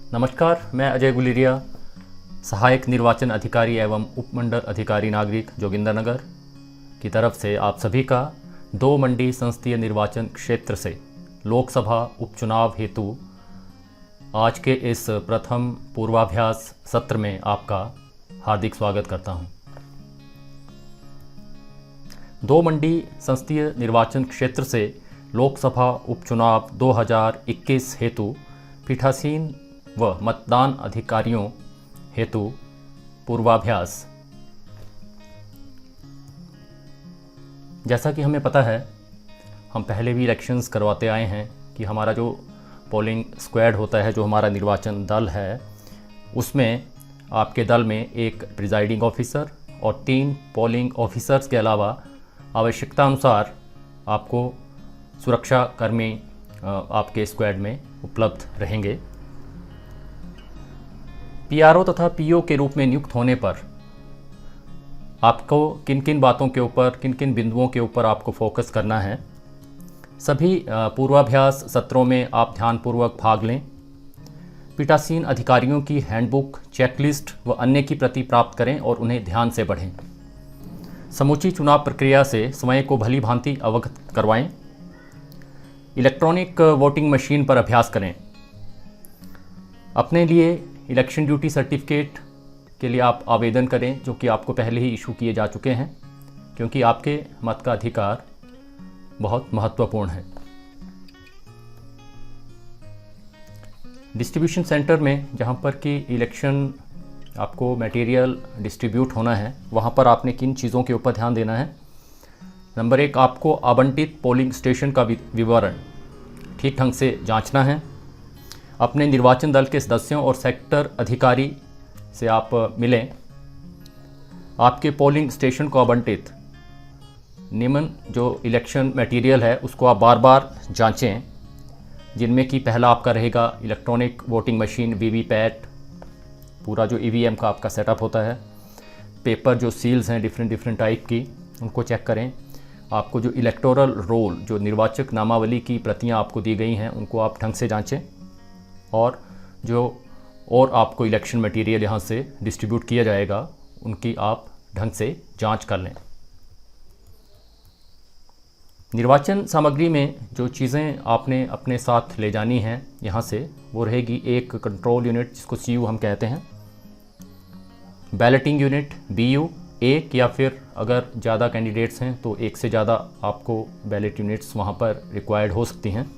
नमस्कार, मैं अजय गुलेरिया, सहायक निर्वाचन अधिकारी एवं उपमंडल अधिकारी नागरिक जोगिंदरनगर की तरफ से आप सभी का 2 मंडी संसदीय निर्वाचन क्षेत्र से लोकसभा उपचुनाव हेतु आज के इस प्रथम पूर्वाभ्यास सत्र में आपका हार्दिक स्वागत करता हूं। 2 मंडी संसदीय निर्वाचन क्षेत्र से लोकसभा उपचुनाव 2021 हेतु पीठासीन व मतदान अधिकारियों हेतु पूर्वाभ्यास। जैसा कि हमें पता है, हम पहले भी इलेक्शंस करवाते आए हैं कि हमारा जो पोलिंग स्क्वाड होता है, जो हमारा निर्वाचन दल है, उसमें आपके दल में एक प्रिजाइडिंग ऑफिसर और 3 पोलिंग ऑफिसर्स के अलावा आवश्यकता अनुसार आपको सुरक्षा कर्मी आपके स्क्वाड में उपलब्ध रहेंगे। पीआरओ तथा पीओ के रूप में नियुक्त होने पर आपको किन किन बातों के ऊपर, किन किन बिंदुओं के ऊपर आपको फोकस करना है, सभी पूर्वाभ्यास सत्रों में आप ध्यानपूर्वक भाग लें। पीठासीन अधिकारियों की हैंडबुक, चेकलिस्ट व अन्य की प्रति प्राप्त करें और उन्हें ध्यान से पढ़ें। समूची चुनाव प्रक्रिया से स्वयं को भली भांति अवगत करवाएं। इलेक्ट्रॉनिक वोटिंग मशीन पर अभ्यास करें। अपने लिए इलेक्शन ड्यूटी सर्टिफिकेट के लिए आप आवेदन करें, जो कि आपको पहले ही इशू किए जा चुके हैं, क्योंकि आपके मत का अधिकार बहुत महत्वपूर्ण है। डिस्ट्रीब्यूशन सेंटर में जहां पर कि इलेक्शन आपको मटेरियल डिस्ट्रीब्यूट होना है, वहां पर आपने किन चीज़ों के ऊपर ध्यान देना है। नंबर 1, आपको आवंटित पोलिंग स्टेशन का विवरण ठीक ढंग से जांचना है। अपने निर्वाचन दल के सदस्यों और सेक्टर अधिकारी से आप मिलें। आपके पोलिंग स्टेशन को आवंटित निम्न जो इलेक्शन मटेरियल है, उसको आप बार बार जांचें, जिनमें कि पहला आपका रहेगा इलेक्ट्रॉनिक वोटिंग मशीन, वीवीपैट, पूरा जो ईवीएम का आपका सेटअप होता है। पेपर जो सील्स हैं डिफरेंट टाइप की, उनको चेक करें। आपको जो इलेक्टोरल रोल, जो निर्वाचक नामावली की प्रतियां आपको दी गई हैं, उनको आप ढंग से जांचें। और जो आपको इलेक्शन मटेरियल यहाँ से डिस्ट्रीब्यूट किया जाएगा, उनकी आप ढंग से जांच कर लें। निर्वाचन सामग्री में जो चीज़ें आपने अपने साथ ले जानी हैं यहाँ से, वो रहेगी एक कंट्रोल यूनिट, जिसको सीयू हम कहते हैं, बैलेटिंग यूनिट बीयू, एक या फिर अगर ज़्यादा कैंडिडेट्स हैं तो एक से ज़्यादा आपको बैलेट यूनिट्स वहाँ पर रिक्वायर्ड हो सकती हैं।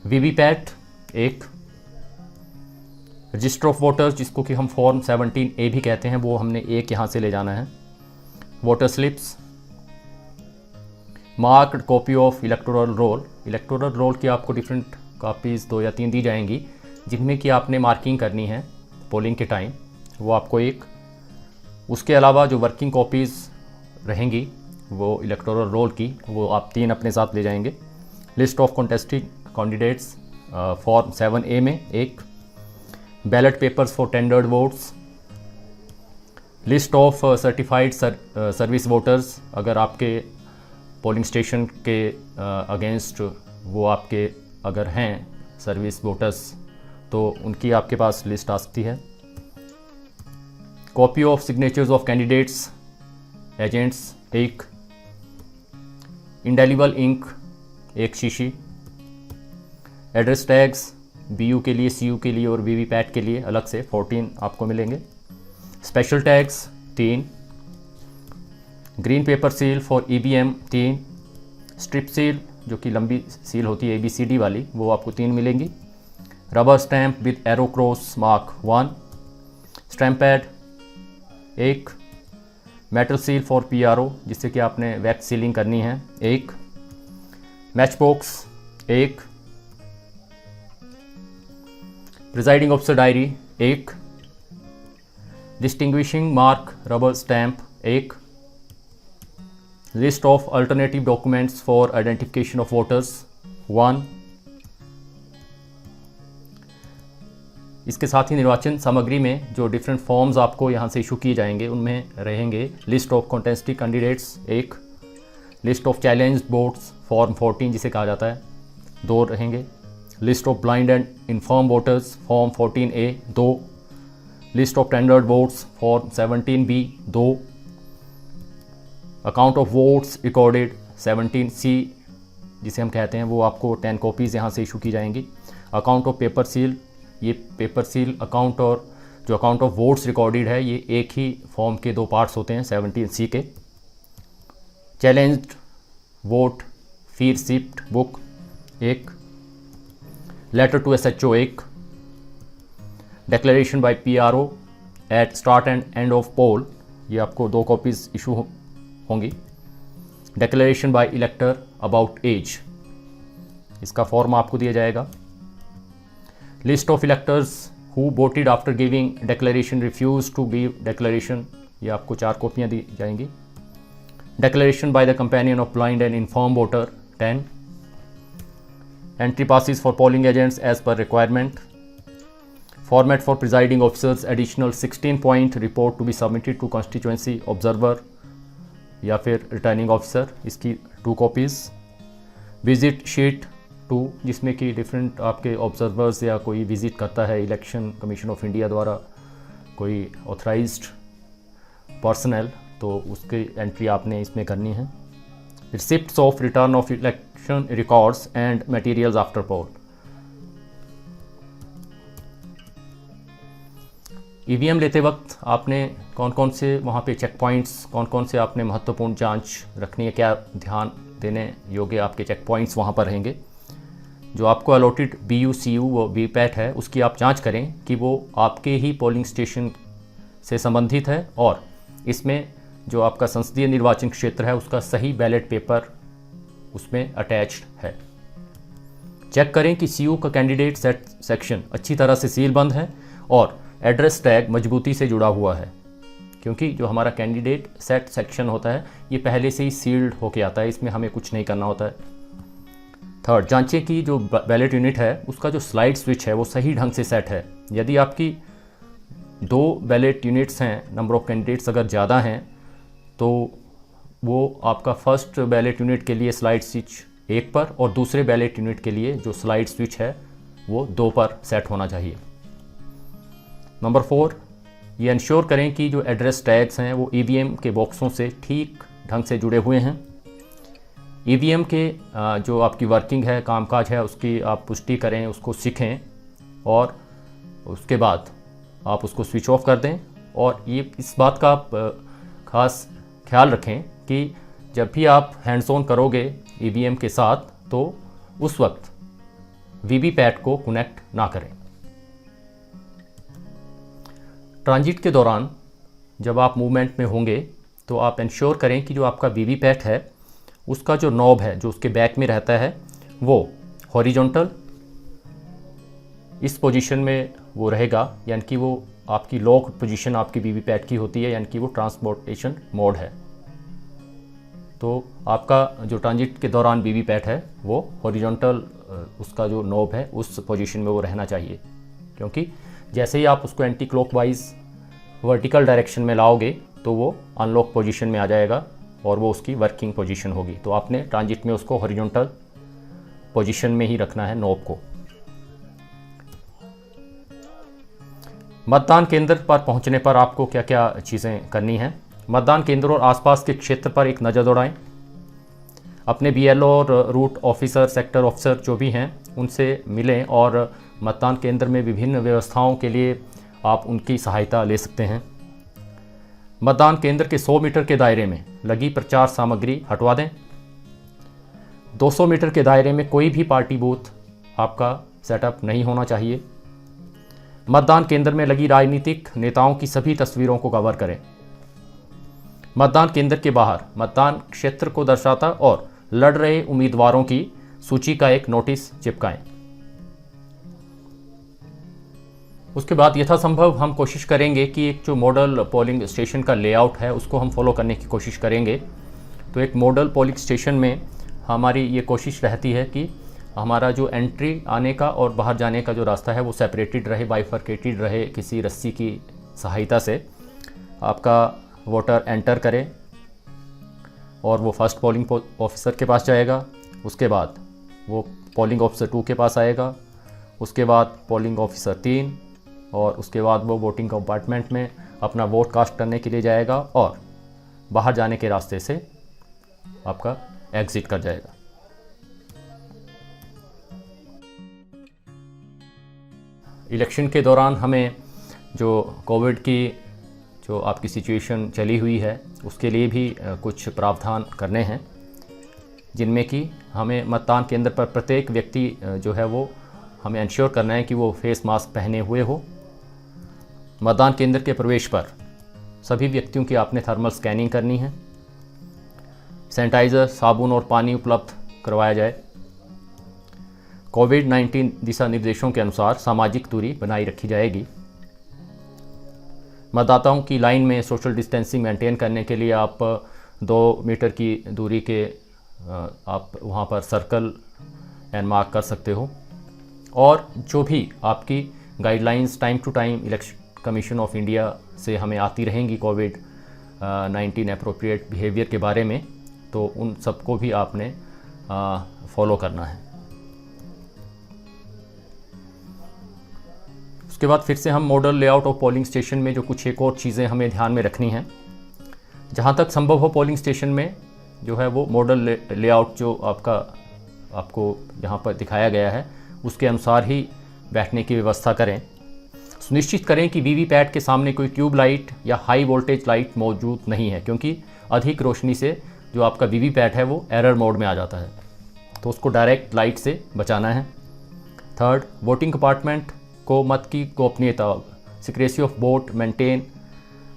वीवीपैट एक, रजिस्टर ऑफ वोटर्स, जिसको कि हम फॉर्म 17A भी कहते हैं, वो हमने एक यहाँ से ले जाना है। Voter slips, marked copy of electoral role. Electoral roll की आपको डिफरेंट कॉपीज़ 2 या 3 दी जाएंगी, जिनमें कि आपने मार्किंग करनी है पोलिंग के टाइम, वो आपको एक। उसके अलावा जो वर्किंग कॉपीज़ रहेंगी वो इलेक्टोरल रोल की, वो आप 3 अपने साथ ले जाएंगे। List of contesting candidates form 7A में एक। Ballot papers for tendered votes. List of certified service voters, अगर आपके पोलिंग स्टेशन के अगेंस्ट वो आपके अगर हैं सर्विस वोटर्स, तो उनकी आपके पास लिस्ट आ सकती है। Copy of signatures of candidates agents एक। इंडेलिबल इंक एक शीशी। एड्रेस टैग्स बीयू के लिए, सीयू के लिए और वीवीपैट के लिए अलग से 14 आपको मिलेंगे। Special tags 3। Green pepper seal for EVM 3। Strip seal, जो कि लंबी सील होती है ABCD वाली, वो आपको 3 मिलेंगी। Rubber stamp with arrow cross mark 1। Stamp pad 1। Metal seal for PRO, जिससे कि आपने वैक्स सीलिंग करनी है 1। Match box 1। Presiding officer diary 1। Distinguishing mark rubber stamp 1। List of alternative documents for identification of voters 1। इसके साथ ही निर्वाचन सामग्री में जो डिफरेंट फॉर्म्स आपको यहाँ से इशू किए जाएंगे, उनमें रहेंगे list of contesting candidates 1। List of challenge votes form 14 जिसे कहा जाता है 2 रहेंगे। List of blind and inform voters form 14A 2, list of tendered votes form 17B 2, account of votes recorded 17C जिसे हम कहते हैं, वो आपको 10 कॉपीज़ यहाँ से इशू की जाएंगी। अकाउंट ऑफ पेपर सील, ये पेपर सील अकाउंट और जो अकाउंट ऑफ वोट्स रिकॉर्डेड है ये एक ही फॉर्म के 2 पार्ट्स होते हैं 17C के। Challenged vote fee receipt book 1, letter to SHO 1, declaration by PRO at start and end of poll, ये आपको 2 कॉपीज़ इशू होंगी। Declaration by elector about age, इसका फॉर्म आपको दिया जाएगा। List of electors who voted after giving declaration refuse to give declaration, ये आपको 4 कॉपियाँ दी जाएंगी। Declaration by the companion of blind and infirm voter 10, entry passes for polling agents as per requirement, format for presiding officers additional 16 point report to be submitted to constituency observer या फिर returning officer, इसकी 2 copies. Visit sheet 2 जिसमें कि different आपके observers या कोई visit करता है इलेक्शन कमीशन ऑफ इंडिया द्वारा कोई ऑथराइज्ड पर्सनल, तो उसकी एंट्री आपने इसमें करनी है। Receipts of return of election records and materials after poll. EVM लेते वक्त आपने कौन कौन से वहाँ पे चेक पॉइंट्स, कौन कौन से आपने महत्वपूर्ण जांच रखनी है, क्या ध्यान देने योग्य आपके चेक पॉइंट्स वहाँ पर रहेंगे। जो आपको अलॉटेड BU CU वो VPAT है उसकी आप जांच करें कि वो आपके ही पोलिंग स्टेशन से संबंधित है और इसमें जो आपका संसदीय निर्वाचन क्षेत्र है उसका सही बैलेट पेपर उसमें अटैच्ड है। चेक करें कि CU का कैंडिडेट सेक्शन अच्छी तरह से सीलबंद है और एड्रेस टैग मजबूती से जुड़ा हुआ है, क्योंकि जो हमारा कैंडिडेट सेट सेक्शन होता है ये पहले से ही सील्ड होके आता है, इसमें हमें कुछ नहीं करना होता है। थर्ड, जांचें कि जो बैलेट यूनिट है उसका जो स्लाइड स्विच है वो सही ढंग से सेट है। यदि आपकी 2 बैलेट यूनिट्स हैं, नंबर ऑफ कैंडिडेट्स अगर ज़्यादा हैं, तो वो आपका फर्स्ट बैलेट यूनिट के लिए स्लाइड स्विच 1 पर और दूसरे बैलेट यूनिट के लिए जो स्लाइड स्विच है वो 2 पर सेट होना चाहिए। नंबर 4, ये इंश्योर करें कि जो एड्रेस टैग्स हैं वो EVM के बॉक्सों से ठीक ढंग से जुड़े हुए हैं। EVM के जो आपकी वर्किंग है, कामकाज है, उसकी आप पुष्टि करें, उसको सीखें और उसके बाद आप उसको स्विच ऑफ कर दें। और ये इस बात का आप ख़ास ख्याल रखें कि जब भी आप हैंड्स ऑन करोगे EVM के साथ तो उस वक्त VVPAT को कनेक्ट ना करें। ट्रांजिट के दौरान जब आप मूवमेंट में होंगे तो आप इंश्योर करें कि जो आपका VVPAT है उसका जो नॉब है जो उसके बैक में रहता है वो हॉरिजॉन्टल इस पोजीशन में वो रहेगा, यानी कि वो आपकी लॉक पोजीशन आपकी VVPAT की होती है, यानी कि वो ट्रांसपोर्टेशन मोड है। तो आपका जो ट्रांजिट के दौरान VVPAT है वो हॉरिजॉन्टल उसका जो नॉब है उस पोजीशन में वो रहना चाहिए, क्योंकि जैसे ही आप उसको एंटी क्लॉकवाइज वर्टिकल डायरेक्शन में लाओगे तो वो अनलॉक पोजीशन में आ जाएगा और वो उसकी वर्किंग पोजीशन होगी। तो आपने ट्रांजिट में उसको हॉरिजॉन्टल पोजीशन में ही रखना है नॉब को। मतदान केंद्र पर पहुंचने पर आपको क्या क्या चीज़ें करनी हैं। मतदान केंद्र और आसपास के क्षेत्र पर एक नज़र दौड़ाएं। अपने BLO और रूट ऑफिसर, सेक्टर ऑफिसर जो भी हैं उनसे मिलें और मतदान केंद्र में विभिन्न व्यवस्थाओं के लिए आप उनकी सहायता ले सकते हैं। मतदान केंद्र के 100 मीटर के दायरे में लगी प्रचार सामग्री हटवा दें। 200 मीटर के दायरे में कोई भी पार्टी बूथ आपका सेटअप नहीं होना चाहिए। मतदान केंद्र में लगी राजनीतिक नेताओं की सभी तस्वीरों को कवर करें। मतदान केंद्र के बाहर मतदान क्षेत्र को दर्शाता और लड़ रहे उम्मीदवारों की सूची का एक नोटिस चिपकाएं। उसके बाद यथासंभव हम कोशिश करेंगे कि एक जो मॉडल पोलिंग स्टेशन का लेआउट है उसको हम फॉलो करने की कोशिश करेंगे। तो एक मॉडल पोलिंग स्टेशन में हमारी ये कोशिश रहती है कि हमारा जो एंट्री आने का और बाहर जाने का जो रास्ता है वो सेपरेटेड रहे, बाइफरकेटेड रहे, किसी रस्सी की सहायता से आपका वोटर एंटर करे और वो फर्स्ट पोलिंग ऑफिसर के पास जाएगा। उसके बाद वो पोलिंग ऑफिसर 2 के पास आएगा, उसके बाद पोलिंग ऑफिसर 3 और उसके बाद वो वोटिंग कंपार्टमेंट में अपना वोट कास्ट करने के लिए जाएगा और बाहर जाने के रास्ते से आपका एग्ज़िट कर जाएगा। इलेक्शन के दौरान हमें जो कोविड की जो आपकी सिचुएशन चली हुई है उसके लिए भी कुछ प्रावधान करने हैं, जिनमें कि हमें मतदान केंद्र पर प्रत्येक व्यक्ति जो है वो हमें इंश्योर करना है कि वो फेस मास्क पहने हुए हो। मतदान केंद्र के प्रवेश पर सभी व्यक्तियों की आपने थर्मल स्कैनिंग करनी है। सैनिटाइज़र, साबुन और पानी उपलब्ध करवाया जाए। कोविड-19 दिशा निर्देशों के अनुसार सामाजिक दूरी बनाई रखी जाएगी। मतदाताओं की लाइन में सोशल डिस्टेंसिंग मेंटेन करने के लिए आप 2 मीटर की दूरी के आप वहाँ पर सर्कल एंड मार्क कर सकते हो। और जो भी आपकी guidelines time to time election commission of India से हमें आती रहेंगी कोविड-19 एप्रोप्रिएट बिहेवियर के बारे में, तो उन सबको भी आपने फॉलो करना है। उसके बाद फिर से हम model layout of polling station में जो कुछ एक और चीज़ें हमें ध्यान में रखनी हैं, जहाँ तक संभव हो पोलिंग स्टेशन में जो है वो मॉडल लेआउट जो आपको यहाँ पर दिखाया गया है उसके अनुसार ही बैठने की व्यवस्था करें। सुनिश्चित करें कि वीवीपैट के सामने कोई ट्यूब लाइट या हाई वोल्टेज लाइट मौजूद नहीं है, क्योंकि अधिक रोशनी से जो आपका वीवीपैट है वो एरर मोड में आ जाता है, तो उसको डायरेक्ट लाइट से बचाना है। थर्ड, वोटिंग कंपार्टमेंट को मत की गोपनीयता, सिक्रेसी ऑफ वोट मेंटेन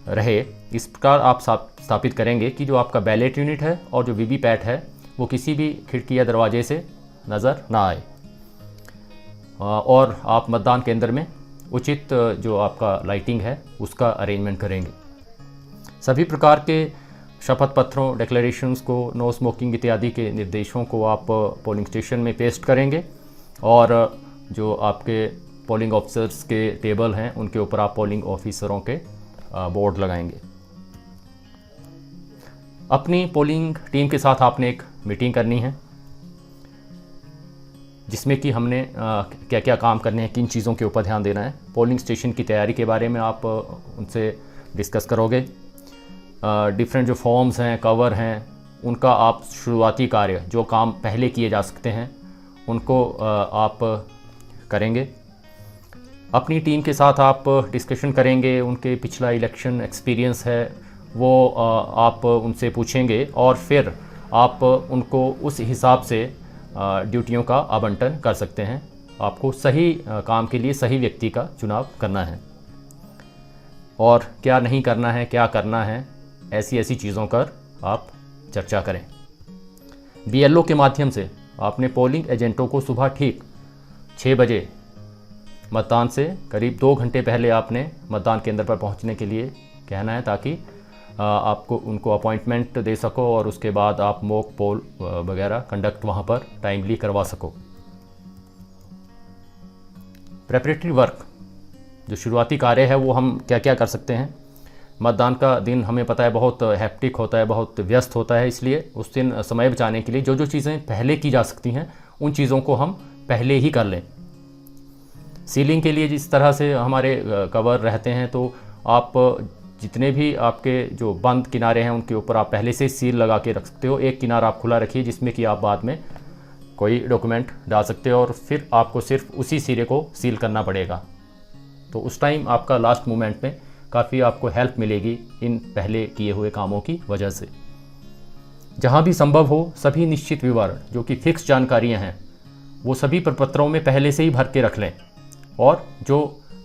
रहे, इस प्रकार आप स्थापित करेंगे कि जो आपका बैलेट यूनिट है और जो वीवीपैट है वो किसी भी खिड़की या दरवाजे से नज़र ना आए। और आप मतदान केंद्र में उचित जो आपका लाइटिंग है उसका अरेंजमेंट करेंगे। सभी प्रकार के शपथ पत्रों, डिक्लेरेशंस को, नो स्मोकिंग इत्यादि के निर्देशों को आप पोलिंग स्टेशन में पेस्ट करेंगे और जो आपके पोलिंग ऑफिसर्स के टेबल हैं उनके ऊपर आप पोलिंग ऑफिसरों के बोर्ड लगाएंगे। अपनी पोलिंग टीम के साथ आपने एक मीटिंग करनी है, जिसमें कि हमने क्या क्या काम करने हैं, किन चीज़ों के ऊपर ध्यान देना है। पोलिंग स्टेशन की तैयारी के बारे में आप उनसे डिस्कस करोगे। डिफरेंट जो फॉर्म्स हैं, कवर हैं, उनका आप शुरुआती कार्य जो काम पहले किए जा सकते हैं उनको आप करेंगे। अपनी टीम के साथ आप डिस्कशन करेंगे, उनके पिछला इलेक्शन एक्सपीरियंस है वो आप उनसे पूछेंगे और फिर आप उनको उस हिसाब से ड्यूटियों का आवंटन कर सकते हैं। आपको सही काम के लिए सही व्यक्ति का चुनाव करना है और क्या नहीं करना है, क्या करना है, ऐसी चीज़ों पर आप चर्चा करें। बीएलओ के माध्यम से आपने पोलिंग एजेंटों को सुबह ठीक 6 बजे मतदान से करीब 2 घंटे पहले आपने मतदान केंद्र पर पहुंचने के लिए कहना है, ताकि आपको उनको अपॉइंटमेंट दे सको और उसके बाद आप मॉक पोल वगैरह कंडक्ट वहां पर टाइमली करवा सको। प्रेपरेटरी वर्क जो शुरुआती कार्य है वो हम क्या क्या कर सकते हैं। मतदान का दिन हमें पता है बहुत हैप्टिक होता है, बहुत व्यस्त होता है, इसलिए उस दिन समय बचाने के लिए जो जो चीज़ें पहले की जा सकती हैं उन चीज़ों को हम पहले ही कर लें। सीलिंग के लिए जिस तरह से हमारे कवर रहते हैं, तो आप जितने भी आपके जो बंद किनारे हैं उनके ऊपर आप पहले से सील लगा के रख सकते हो। एक किनारा आप खुला रखिए जिसमें कि आप बाद में कोई डॉक्यूमेंट डाल सकते हो और फिर आपको सिर्फ उसी सिरे को सील करना पड़ेगा। तो उस टाइम आपका लास्ट मोमेंट में काफ़ी आपको हेल्प मिलेगी इन पहले किए हुए कामों की वजह से। जहाँ भी संभव हो सभी निश्चित विवरण जो कि फिक्स जानकारियाँ हैं वो सभी प्रपत्रों में पहले से ही भर के रख लें और जो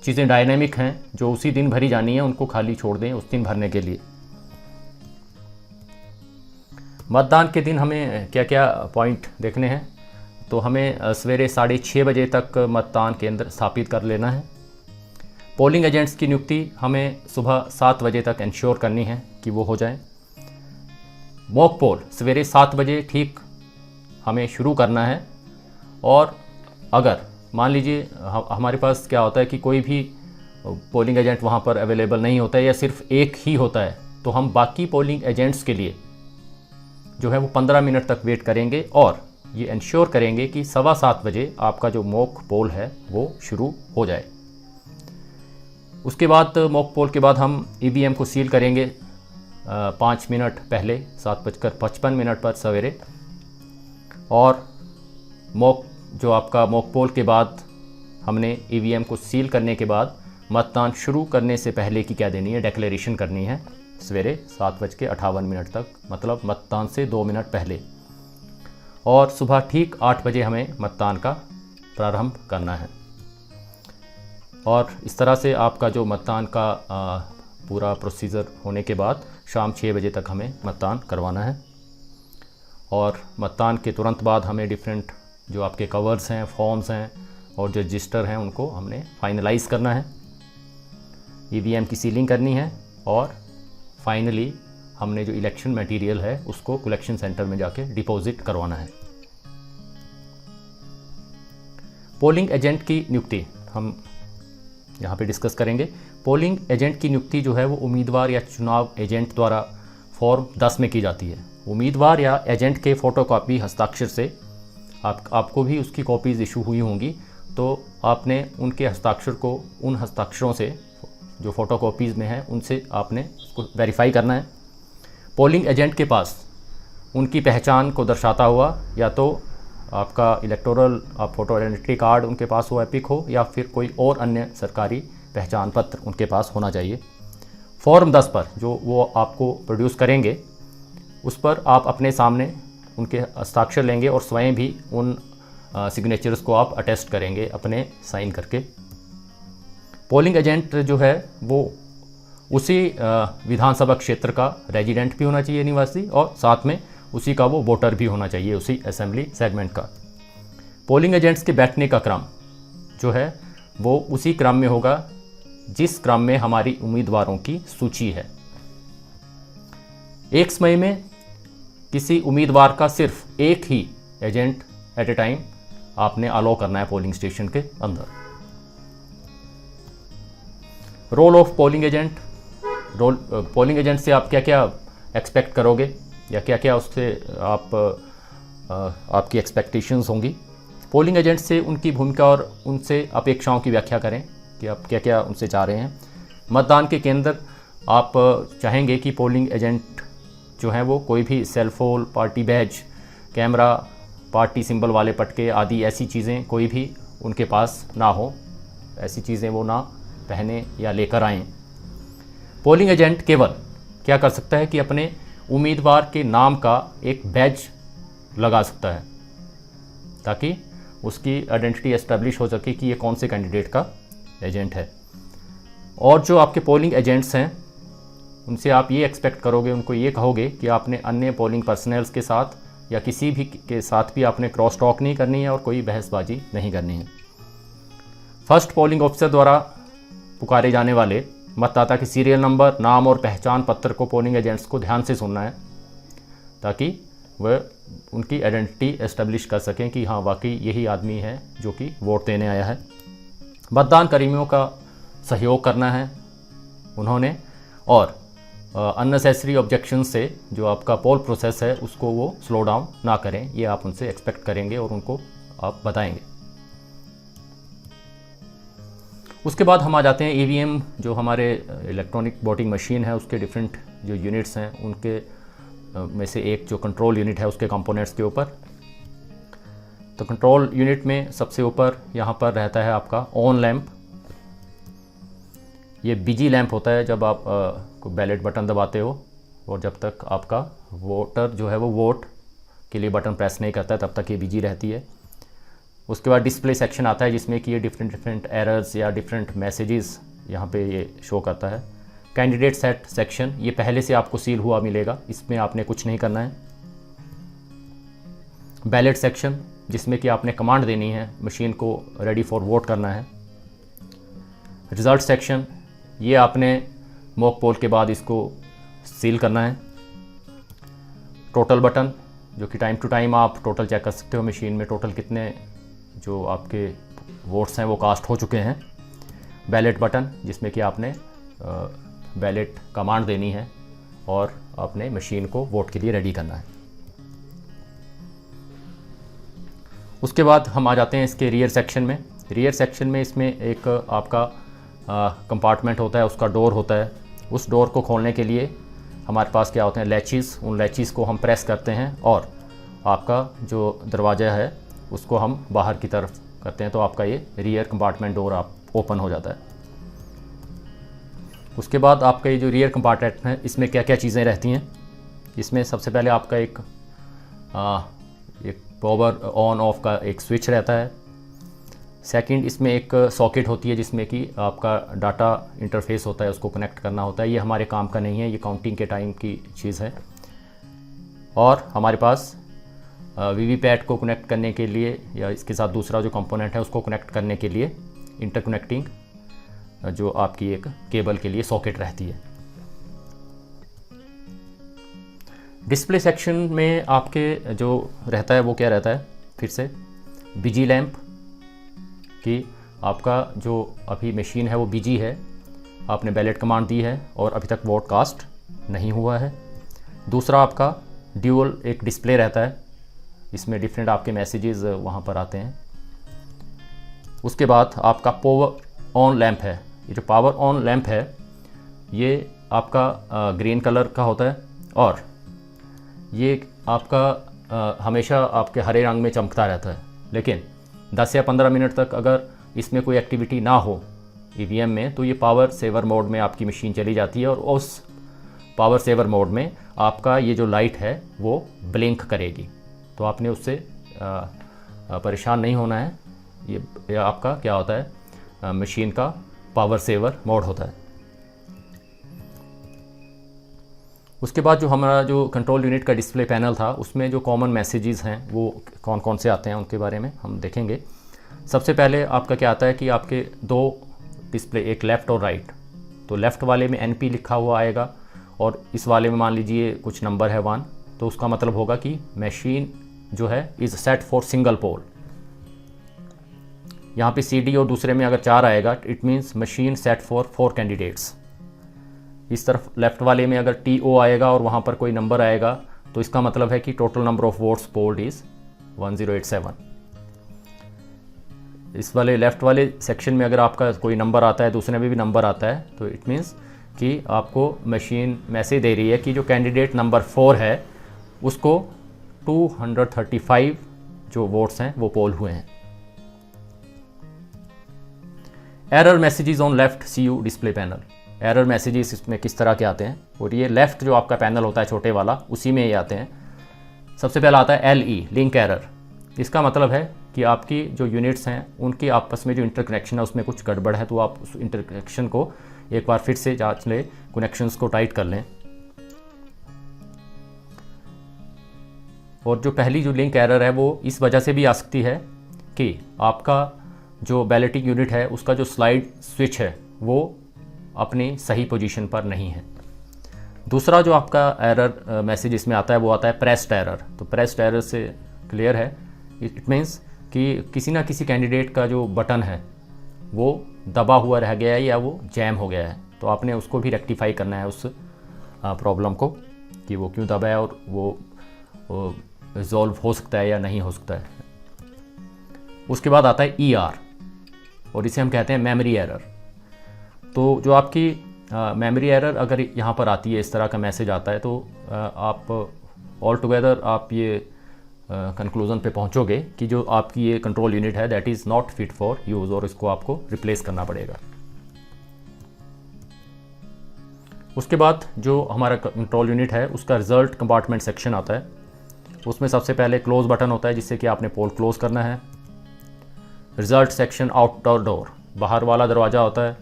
चीज़ें डायनेमिक हैं जो उसी दिन भरी जानी है उनको खाली छोड़ दें उस दिन भरने के लिए। मतदान के दिन हमें क्या क्या पॉइंट देखने हैं, तो हमें सवेरे 6:30 बजे तक मतदान केंद्र स्थापित कर लेना है। पोलिंग एजेंट्स की नियुक्ति हमें सुबह 7 बजे तक इंश्योर करनी है कि वो हो जाए। मॉक पोल सवेरे 7 बजे ठीक हमें शुरू करना है और अगर मान लीजिए हमारे पास क्या होता है कि कोई भी पोलिंग एजेंट वहाँ पर अवेलेबल नहीं होता है या सिर्फ एक ही होता है, तो हम बाकी पोलिंग एजेंट्स के लिए जो है वो 15 मिनट तक वेट करेंगे और ये इंश्योर करेंगे कि 7:15 बजे आपका जो मॉक पोल है वो शुरू हो जाए। उसके बाद मॉक पोल के बाद हम ईवीएम को सील करेंगे 5 मिनट पहले 7:55 पर सवेरे। और जो आपका मॉक पोल के बाद हमने ईवीएम को सील करने के बाद मतदान शुरू करने से पहले की क्या देनी है, डिक्लेरेशन करनी है सवेरे 7:58 तक, मतलब मतदान से 2 मिनट पहले। और सुबह ठीक 8 बजे हमें मतदान का प्रारंभ करना है। और इस तरह से आपका जो मतदान का पूरा प्रोसीजर होने के बाद शाम 6 बजे तक हमें मतदान करवाना है। और मतदान के तुरंत बाद हमें डिफरेंट जो आपके कवर्स हैं, फॉर्म्स हैं और जो रजिस्टर हैं उनको हमने फाइनलाइज़ करना है, ईवीएम की सीलिंग करनी है और फाइनली हमने जो इलेक्शन मटेरियल है उसको कलेक्शन सेंटर में जाके डिपॉजिट करवाना है। पोलिंग एजेंट की नियुक्ति हम यहाँ पे डिस्कस करेंगे। पोलिंग एजेंट की नियुक्ति जो है वो उम्मीदवार या चुनाव एजेंट द्वारा फॉर्म 10 में की जाती है। उम्मीदवार या एजेंट के फ़ोटोकॉपी हस्ताक्षर से आपको भी उसकी कॉपीज़ इशू हुई होंगी, तो आपने उनके हस्ताक्षर को उन हस्ताक्षरों से जो फ़ोटोकॉपीज़ में हैं उनसे आपने उसको वेरीफाई करना है। पोलिंग एजेंट के पास उनकी पहचान को दर्शाता हुआ या तो आपका इलेक्टोरल फोटो आइडेंटिटी कार्ड उनके पास हो, एपिक हो, या फिर कोई और अन्य सरकारी पहचान पत्र उनके पास होना चाहिए। फॉर्म 10 पर जो वो आपको प्रोड्यूस करेंगे उस पर आप अपने सामने उनके हस्ताक्षर लेंगे और स्वयं भी उन सिग्नेचर्स को आप अटेस्ट करेंगे अपने साइन करके। पोलिंग एजेंट जो है वो उसी विधानसभा क्षेत्र का रेजिडेंट भी होना चाहिए, निवासी, और साथ में उसी का वो वोटर भी होना चाहिए, उसी असेंबली सेगमेंट का। पोलिंग एजेंट्स के बैठने का क्रम जो है वो उसी क्रम में होगा जिस क्रम में हमारी उम्मीदवारों की सूची है। एक समय में किसी उम्मीदवार का सिर्फ एक ही एजेंट एट ए टाइम आपने अलाउ करना है पोलिंग स्टेशन के अंदर। Role of polling agent. Polling agent से आप क्या क्या एक्सपेक्ट करोगे या क्या क्या उससे आपकी एक्सपेक्टेशंस होंगी। पोलिंग एजेंट से उनकी भूमिका और उनसे अपेक्षाओं की व्याख्या करें कि आप क्या क्या उनसे चाह रहे हैं। मतदान के केंद्र आप चाहेंगे कि पोलिंग एजेंट जो हैं वो कोई भी cellphone, party badge, camera, party symbol वाले पटके आदि ऐसी चीज़ें कोई भी उनके पास ना हो, ऐसी चीज़ें वो ना पहने या लेकर आएँ। पोलिंग एजेंट केवल क्या कर सकता है कि अपने उम्मीदवार के नाम का एक बैज लगा सकता है ताकि उसकी आइडेंटिटी एस्टेब्लिश हो सके कि ये कौन से कैंडिडेट का एजेंट है। और जो आपके पोलिंग एजेंट्स हैं उनसे आप ये एक्सपेक्ट करोगे, उनको ये कहोगे कि आपने अन्य पोलिंग पर्सनल्स के साथ या किसी भी के साथ भी आपने क्रॉस टॉक नहीं करनी है और कोई बहसबाजी नहीं करनी है। फर्स्ट पोलिंग ऑफिसर द्वारा पुकारे जाने वाले मतदाता के सीरियल नंबर, नाम और पहचान पत्र को पोलिंग एजेंट्स को ध्यान से सुनना है ताकि वह उनकी आइडेंटिटी एस्टेब्लिश कर सकें कि हाँ वाकई यही आदमी है जो कि वोट देने आया है। मतदान कर्मियों का सहयोग करना है उन्होंने, और अननेसेसरी ऑब्जेक्शन से जो आपका पोल प्रोसेस है उसको वो स्लो डाउन ना करें, ये आप उनसे एक्सपेक्ट करेंगे और उनको आप बताएंगे। उसके बाद हम आ जाते हैं ईवीएम, जो हमारे इलेक्ट्रॉनिक वोटिंग मशीन है उसके डिफरेंट जो यूनिट्स हैं उनके में से एक जो कंट्रोल यूनिट है उसके कंपोनेंट्स के ऊपर। तो कंट्रोल यूनिट में सबसे ऊपर यहाँ पर रहता है आपका ऑन लैंप। ये बिजी लैंप होता है जब आप बैलेट बटन दबाते हो और जब तक आपका वोटर जो है वो वोट के लिए बटन प्रेस नहीं करता है तब तक ये बिजी रहती है। उसके बाद डिस्प्ले सेक्शन आता है जिसमें कि ये डिफरेंट एरर्स या डिफरेंट मैसेजेस यहाँ पे ये शो करता है। कैंडिडेट सेट सेक्शन, ये पहले से आपको सील हुआ मिलेगा, इसमें आपने कुछ नहीं करना है। बैलेट सेक्शन जिसमें कि आपने कमांड देनी है मशीन को रेडी फॉर वोट करना है। रिज़ल्ट सेक्शन, ये आपने मॉक पोल के बाद इसको सील करना है। टोटल बटन, जो कि टाइम टू टाइम आप टोटल चेक कर सकते हो मशीन में टोटल कितने जो आपके वोट्स हैं वो कास्ट हो चुके हैं। बैलेट बटन जिसमें कि आपने बैलेट कमांड देनी है और अपने मशीन को वोट के लिए रेडी करना है। उसके बाद हम आ जाते हैं इसके रियर सेक्शन में। रियर सेक्शन में इसमें एक आपका कंपार्टमेंट होता है, उसका डोर होता है। उस डोर को खोलने के लिए हमारे पास क्या होते हैं, लैचेस। उन लैचेस को हम प्रेस करते हैं और आपका जो दरवाज़ा है उसको हम बाहर की तरफ करते हैं, तो आपका ये रियर कंपार्टमेंट डोर आप ओपन हो जाता है। उसके बाद आपका ये जो रियर कंपार्टमेंट है इसमें क्या क्या चीज़ें रहती हैं। इसमें सबसे पहले आपका एक पावर ऑन ऑफ का एक स्विच रहता है। सेकंड, इसमें एक सॉकेट होती है जिसमें कि आपका डाटा इंटरफेस होता है, उसको कनेक्ट करना होता है। ये हमारे काम का नहीं है, ये काउंटिंग के टाइम की चीज़ है। और हमारे पास वीवीपैट को कनेक्ट करने के लिए या इसके साथ दूसरा जो कंपोनेंट है उसको कनेक्ट करने के लिए इंटरकनेक्टिंग जो आपकी एक केबल के लिए सॉकेट रहती है। डिस्प्ले सेक्शन में आपके जो रहता है वो क्या रहता है, फिर से बिजी लैंप कि आपका जो अभी मशीन है वो बिजी है, आपने बैलेट कमांड दी है और अभी तक वोट कास्ट नहीं हुआ है। दूसरा आपका ड्यूअल एक डिस्प्ले रहता है, इसमें डिफरेंट आपके मैसेजेस वहाँ पर आते हैं। उसके बाद आपका पावर ऑन लैंप है। ये जो पावर ऑन लैंप है ये आपका ग्रीन कलर का होता है और ये आपका हमेशा आपके हरे रंग में चमकता रहता है, लेकिन 10 या 15 मिनट तक अगर इसमें कोई एक्टिविटी ना हो ईवीएम में तो ये पावर सेवर मोड में आपकी मशीन चली जाती है और उस पावर सेवर मोड में आपका ये जो लाइट है वो ब्लिंक करेगी। तो आपने उससे परेशान नहीं होना है। ये आपका क्या होता है, मशीन का पावर सेवर मोड होता है। उसके बाद जो हमारा जो कंट्रोल यूनिट का डिस्प्ले पैनल था उसमें जो कॉमन मैसेजेस हैं वो कौन कौन से आते हैं उनके बारे में हम देखेंगे। सबसे पहले आपका क्या आता है कि आपके दो डिस्प्ले, एक लेफ़्ट और राइट। तो लेफ़्ट वाले में NP लिखा हुआ आएगा और इस वाले में मान लीजिए कुछ नंबर है 1, तो उसका मतलब होगा कि मशीन जो है is set for single poll. यहाँ पे CD और दूसरे में अगर 4 आएगा it means machine set for 4 candidates. इस तरफ लेफ़्ट वाले में अगर TO आएगा और वहाँ पर कोई नंबर आएगा तो इसका मतलब है कि total number of votes polled is 1087। इस वाले लेफ़्ट वाले सेक्शन में अगर आपका कोई नंबर आता है, दूसरे में भी नंबर आता है, तो इट मीन्स कि आपको मशीन मैसेज दे रही है कि जो कैंडिडेट नंबर 4 है उसको 235 जो वोट्स हैं वो पोल हुए हैं। Error messages on left CU display panel. Error messages इसमें किस तरह के आते हैं, और ये लेफ़्ट जो आपका पैनल होता है छोटे वाला उसी में ये आते हैं। सबसे पहला आता है LE लिंक एरर। इसका मतलब है कि आपकी जो यूनिट्स हैं उनकी आपस में जो इंटरकनेक्शन है उसमें कुछ गड़बड़ है, तो आप उस इंटरकनेक्शन को एक बार फिर से जांच लें, कनेक्शंस को टाइट कर लें। और जो पहली जो लिंक एरर है वो इस वजह से भी आ सकती है कि आपका जो बैलेटिंग यूनिट है उसका जो स्लाइड स्विच है वो अपनी सही पोजीशन पर नहीं है। दूसरा जो आपका एरर मैसेज इसमें आता है वो आता है प्रेस्ड एरर। तो प्रेस्ड एरर से क्लियर है, इट मीन्स कि किसी ना किसी कैंडिडेट का जो बटन है वो दबा हुआ रह गया है या वो जैम हो गया है, तो आपने उसको भी रेक्टिफाई करना है उस प्रॉब्लम को कि वो क्यों दबा है और वो रिजॉल्व हो सकता है या नहीं हो सकता है। उसके बाद आता है ER और इसे हम कहते हैं मेमोरी एरर। तो जो आपकी मेमोरी एरर अगर यहाँ पर आती है, इस तरह का मैसेज आता है, तो आप ऑल टुगेदर आप ये कंक्लूज़न पे पहुँचोगे कि जो आपकी ये कंट्रोल यूनिट है that is not fit for use और इसको आपको रिप्लेस करना पड़ेगा। उसके बाद जो हमारा कंट्रोल यूनिट है उसका रिजल्ट कंपार्टमेंट सेक्शन आता है। उसमें सबसे पहले क्लोज बटन होता है जिससे कि आपने पोल क्लोज करना है। रिजल्ट सेक्शन आउटडोर डोर, बाहर वाला दरवाज़ा होता है।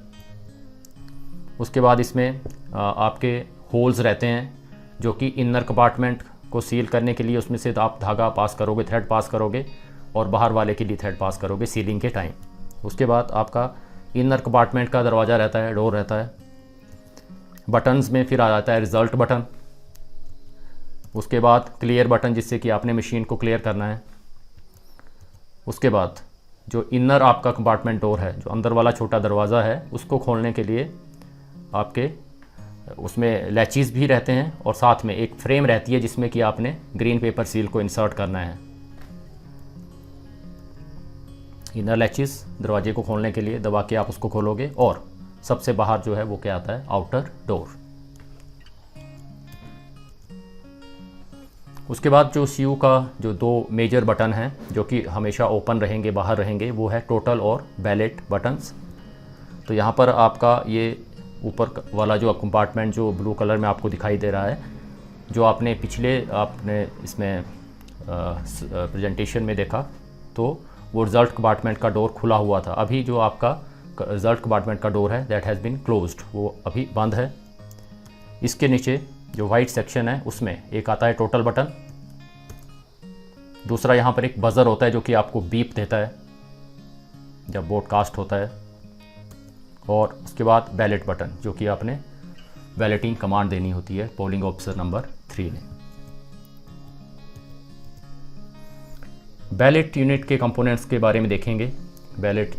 उसके बाद इसमें आपके होल्स रहते हैं जो कि इनर कंपार्टमेंट को सील करने के लिए उसमें से आप धागा पास करोगे, थ्रेड पास करोगे और बाहर वाले के लिए थ्रेड पास करोगे सीलिंग के टाइम। उसके बाद आपका इनर कंपार्टमेंट का दरवाज़ा रहता है, डोर रहता है। बटन्स में फिर आ जाता है रिज़ल्ट बटन, उसके बाद क्लियर बटन जिससे कि आपने मशीन को क्लियर करना है। उसके बाद जो इनर आपका कंपार्टमेंट डोर है, जो अंदर वाला छोटा दरवाज़ा है, उसको खोलने के लिए आपके उसमें लैचेस भी रहते हैं और साथ में एक फ्रेम रहती है जिसमें कि आपने ग्रीन पेपर सील को इंसर्ट करना है। इनर लैचेस दरवाजे को खोलने के लिए दबा के आप उसको खोलोगे, और सबसे बाहर जो है वो क्या आता है, आउटर डोर। उसके बाद जो सीयू का जो दो मेजर बटन हैं जो कि हमेशा ओपन रहेंगे, बाहर रहेंगे, वो है टोटल और बैलेट बटन्स। तो यहाँ पर आपका ये ऊपर वाला जो कंपार्टमेंट जो ब्लू कलर में आपको दिखाई दे रहा है, जो आपने पिछले आपने इसमें प्रेजेंटेशन में देखा, तो वो रिज़ल्ट कंपार्टमेंट का डोर खुला हुआ था। अभी जो आपका रिज़ल्ट कंपार्टमेंट का डोर है दैट हैज़ बीन क्लोज्ड, वो अभी बंद है। इसके नीचे जो वाइट सेक्शन है उसमें एक आता है टोटल बटन, दूसरा यहाँ पर एक बज़र होता है जो कि आपको बीप देता है जब ब्रॉडकास्ट होता है, और उसके बाद बैलेट बटन जो कि आपने बैलेटिंग कमांड देनी होती है पोलिंग ऑफिसर नंबर 3 ने। बैलेट यूनिट के कंपोनेंट्स के बारे में देखेंगे। बैलेट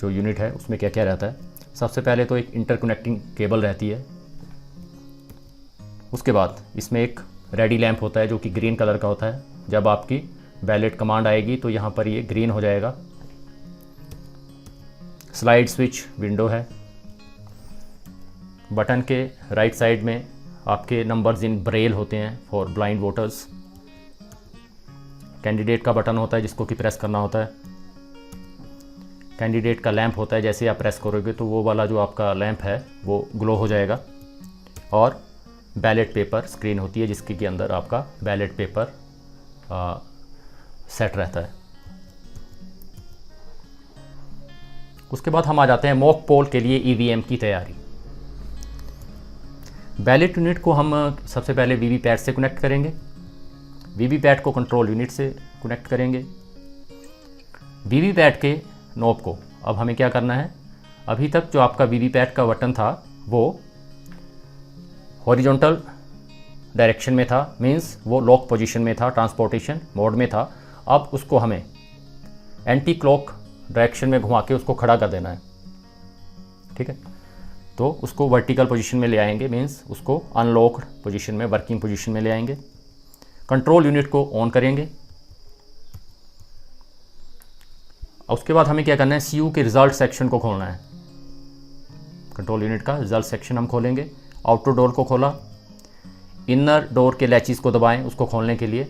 जो यूनिट है उसमें क्या क्या रहता है। सबसे पहले तो एक इंटरकनेक्टिंग केबल रहती है। उसके बाद इसमें एक रेडी लैंप होता है जो कि ग्रीन कलर का होता है। जब आपकी बैलेट कमांड आएगी तो यहाँ पर ये ग्रीन हो जाएगा। स्लाइड स्विच विंडो है। बटन के राइट साइड में आपके नंबर्स इन ब्रेल होते हैं फॉर ब्लाइंड वोटर्स। कैंडिडेट का बटन होता है जिसको कि प्रेस करना होता है। कैंडिडेट का लैंप होता है, जैसे आप प्रेस करोगे तो वो वाला जो आपका लैंप है वो ग्लो हो जाएगा। और बैलेट पेपर स्क्रीन होती है जिसके के अंदर आपका बैलेट पेपर सेट रहता है। उसके बाद हम आ जाते हैं मॉक पोल के लिए ईवीएम की तैयारी। बैलेट यूनिट को हम सबसे पहले वीवीपैट से कनेक्ट करेंगे। वीवीपैट को कंट्रोल यूनिट से कनेक्ट करेंगे। वीवीपैट के नॉब को अब हमें क्या करना है, अभी तक जो आपका वीवीपैट का बटन था वो हॉरिजॉन्टल डायरेक्शन में था, मींस वो लॉक पोजीशन में था, ट्रांसपोर्टेशन मोड में था। अब उसको हमें एंटी क्लॉक डायरेक्शन में घुमा के उसको खड़ा कर देना है। ठीक है, तो उसको वर्टिकल पोजीशन में ले आएंगे, मींस उसको अनलॉक्ड पोजीशन में, वर्किंग पोजीशन में ले आएंगे। कंट्रोल यूनिट को ऑन करेंगे। उसके बाद हमें क्या करना है, सीयू के रिजल्ट सेक्शन को खोलना है। कंट्रोल यूनिट का रिजल्ट सेक्शन हम खोलेंगे। आउटर डोर को खोला, इनर डोर के लैचेस को दबाएं उसको खोलने के लिए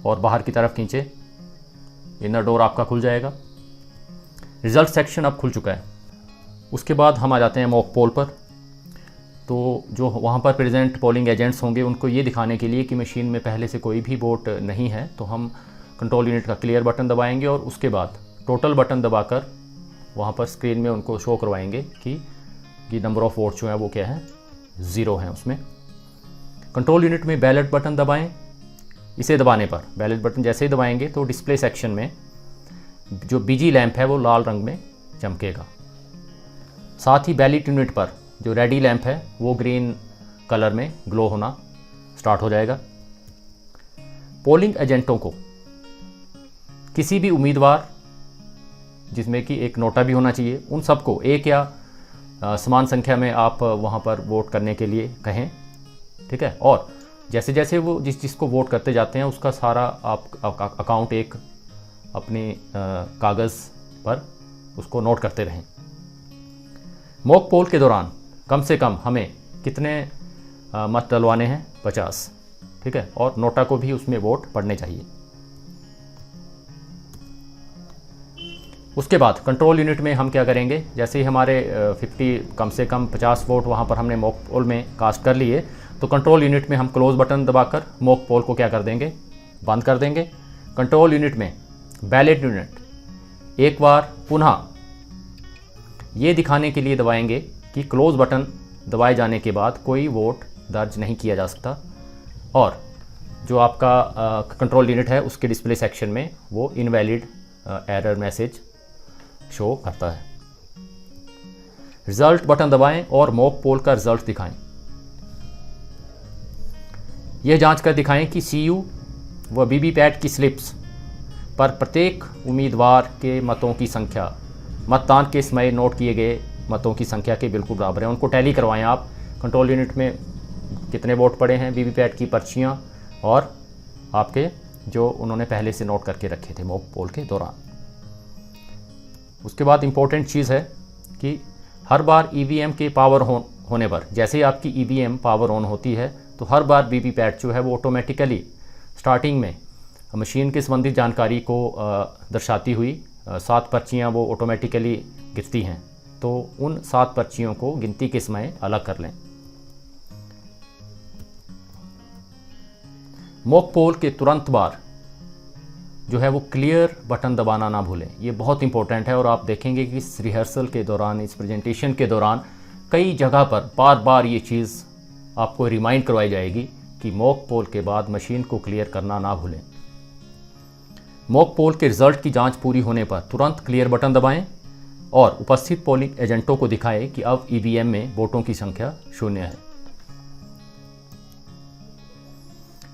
और बाहर की तरफ खींचे, इनर डोर आपका खुल जाएगा। रिजल्ट सेक्शन अब खुल चुका है। उसके बाद हम आ जाते हैं मॉक पोल पर। तो जो वहाँ पर प्रेजेंट पोलिंग एजेंट्स होंगे उनको ये दिखाने के लिए कि मशीन में पहले से कोई भी वोट नहीं है, तो हम कंट्रोल यूनिट का क्लियर बटन दबाएंगे और उसके बाद टोटल बटन दबाकर वहाँ पर स्क्रीन में उनको शो करवाएंगे कि नंबर ऑफ़ वोट जो है वो क्या है, 0 हैं उसमें। कंट्रोल यूनिट में बैलेट बटन दबाएं। इसे दबाने पर, बैलेट बटन जैसे ही दबाएंगे तो डिस्प्ले सेक्शन में जो बीजी लैंप है वो लाल रंग में चमकेगा। साथ ही बैलेट यूनिट पर जो रेडी लैंप है वो ग्रीन कलर में ग्लो होना स्टार्ट हो जाएगा। पोलिंग एजेंटों को, किसी भी उम्मीदवार जिसमें कि एक नोटा भी होना चाहिए, उन सबको एक या समान संख्या में आप वहाँ पर वोट करने के लिए कहें। ठीक है, और जैसे जैसे वो जिसको वोट करते जाते हैं उसका सारा आप अकाउंट एक अपने कागज़ पर उसको नोट करते रहें। मॉक पोल के दौरान कम से कम हमें कितने मत डलवाने हैं, 50। ठीक है, और नोटा को भी उसमें वोट पड़ने चाहिए। उसके बाद कंट्रोल यूनिट में हम क्या करेंगे, जैसे ही हमारे 50 कम से कम 50 वोट वहाँ पर हमने मॉक पोल में कास्ट कर लिए, तो कंट्रोल यूनिट में हम क्लोज बटन दबाकर मॉक पोल को क्या कर देंगे, बंद कर देंगे। कंट्रोल यूनिट में बैलेट यूनिट एक बार पुनः ये दिखाने के लिए दबाएंगे कि क्लोज बटन दबाए जाने के बाद कोई वोट दर्ज नहीं किया जा सकता, और जो आपका कंट्रोल यूनिट है उसके डिस्प्ले सेक्शन में वो इनवैलिड एरर मैसेज शो करता है। रिजल्ट बटन दबाएं और मॉक पोल का रिजल्ट दिखाएं। यह जांच कर दिखाएं कि सीयू व वीवीपैट की स्लिप्स पर प्रत्येक उम्मीदवार के मतों की संख्या मतदान के समय नोट किए गए मतों की संख्या के बिल्कुल बराबर है। उनको टैली करवाएं आप। कंट्रोल यूनिट में कितने वोट पड़े हैं, वीवीपैट की पर्चियाँ और आपके जो उन्होंने पहले से नोट करके रखे थे मॉक पोल के दौरान। उसके बाद इम्पोर्टेंट चीज़ है कि हर बार ईवीएम के पावर होने पर, जैसे ही आपकी ईवीएम पावर ऑन होती है तो हर बार वीवीपैट जो है वो ऑटोमेटिकली स्टार्टिंग में मशीन के संबंधित जानकारी को दर्शाती हुई 7 पर्चियाँ वो ऑटोमेटिकली गिरती हैं। तो उन 7 पर्चियों को गिनती के समय अलग कर लें। मॉक पोल के तुरंत बाद जो है वो क्लियर बटन दबाना ना भूलें। ये बहुत इंपॉर्टेंट है और आप देखेंगे कि इस रिहर्सल के दौरान, इस प्रेजेंटेशन के दौरान कई जगह पर बार बार ये चीज़ आपको रिमाइंड करवाई जाएगी कि मॉक पोल के बाद मशीन को क्लियर करना ना भूलें। मॉक पोल के रिजल्ट की जांच पूरी होने पर तुरंत क्लियर बटन दबाएं और उपस्थित पोलिंग एजेंटों को दिखाएं कि अब ईवीएम में वोटों की संख्या 0 है।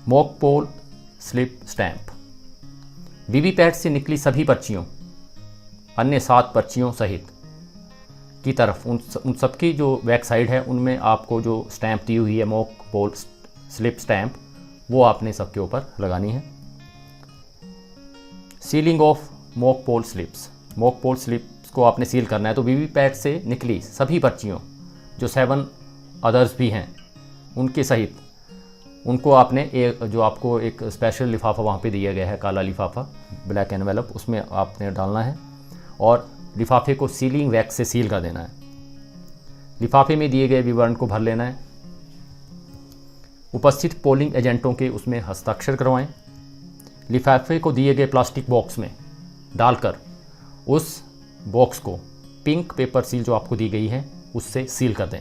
Mock poll slip stamp. VVPAT से निकली सभी पर्चियों, अन्य 7 पर्चियों सहित की तरफ उन सबकी जो बैक साइड है उनमें आपको जो स्टैंप दी हुई है मॉक पोल स्लिप स्टैंप, वो आपने सबके ऊपर लगानी है। Ceiling of mock pole slips. Mock poll slips को आपने सील करना है। तो वीवीपैट से निकली सभी पर्चियों, जो 7 अदर्स भी हैं उनके सहित, उनको आपने जो आपको एक स्पेशल लिफाफा वहाँ पे दिया गया है, काला लिफाफा, ब्लैक एनवेलप, उसमें आपने डालना है और लिफाफे को सीलिंग वैक्स से सील कर देना है। लिफाफे में दिए गए विवरण को भर लेना है। उपस्थित पोलिंग एजेंटों के उसमें हस्ताक्षर करवाएं। लिफाफे को दिए गए प्लास्टिक बॉक्स में डालकर उस बॉक्स को पिंक पेपर सील जो आपको दी गई है उससे सील कर दें।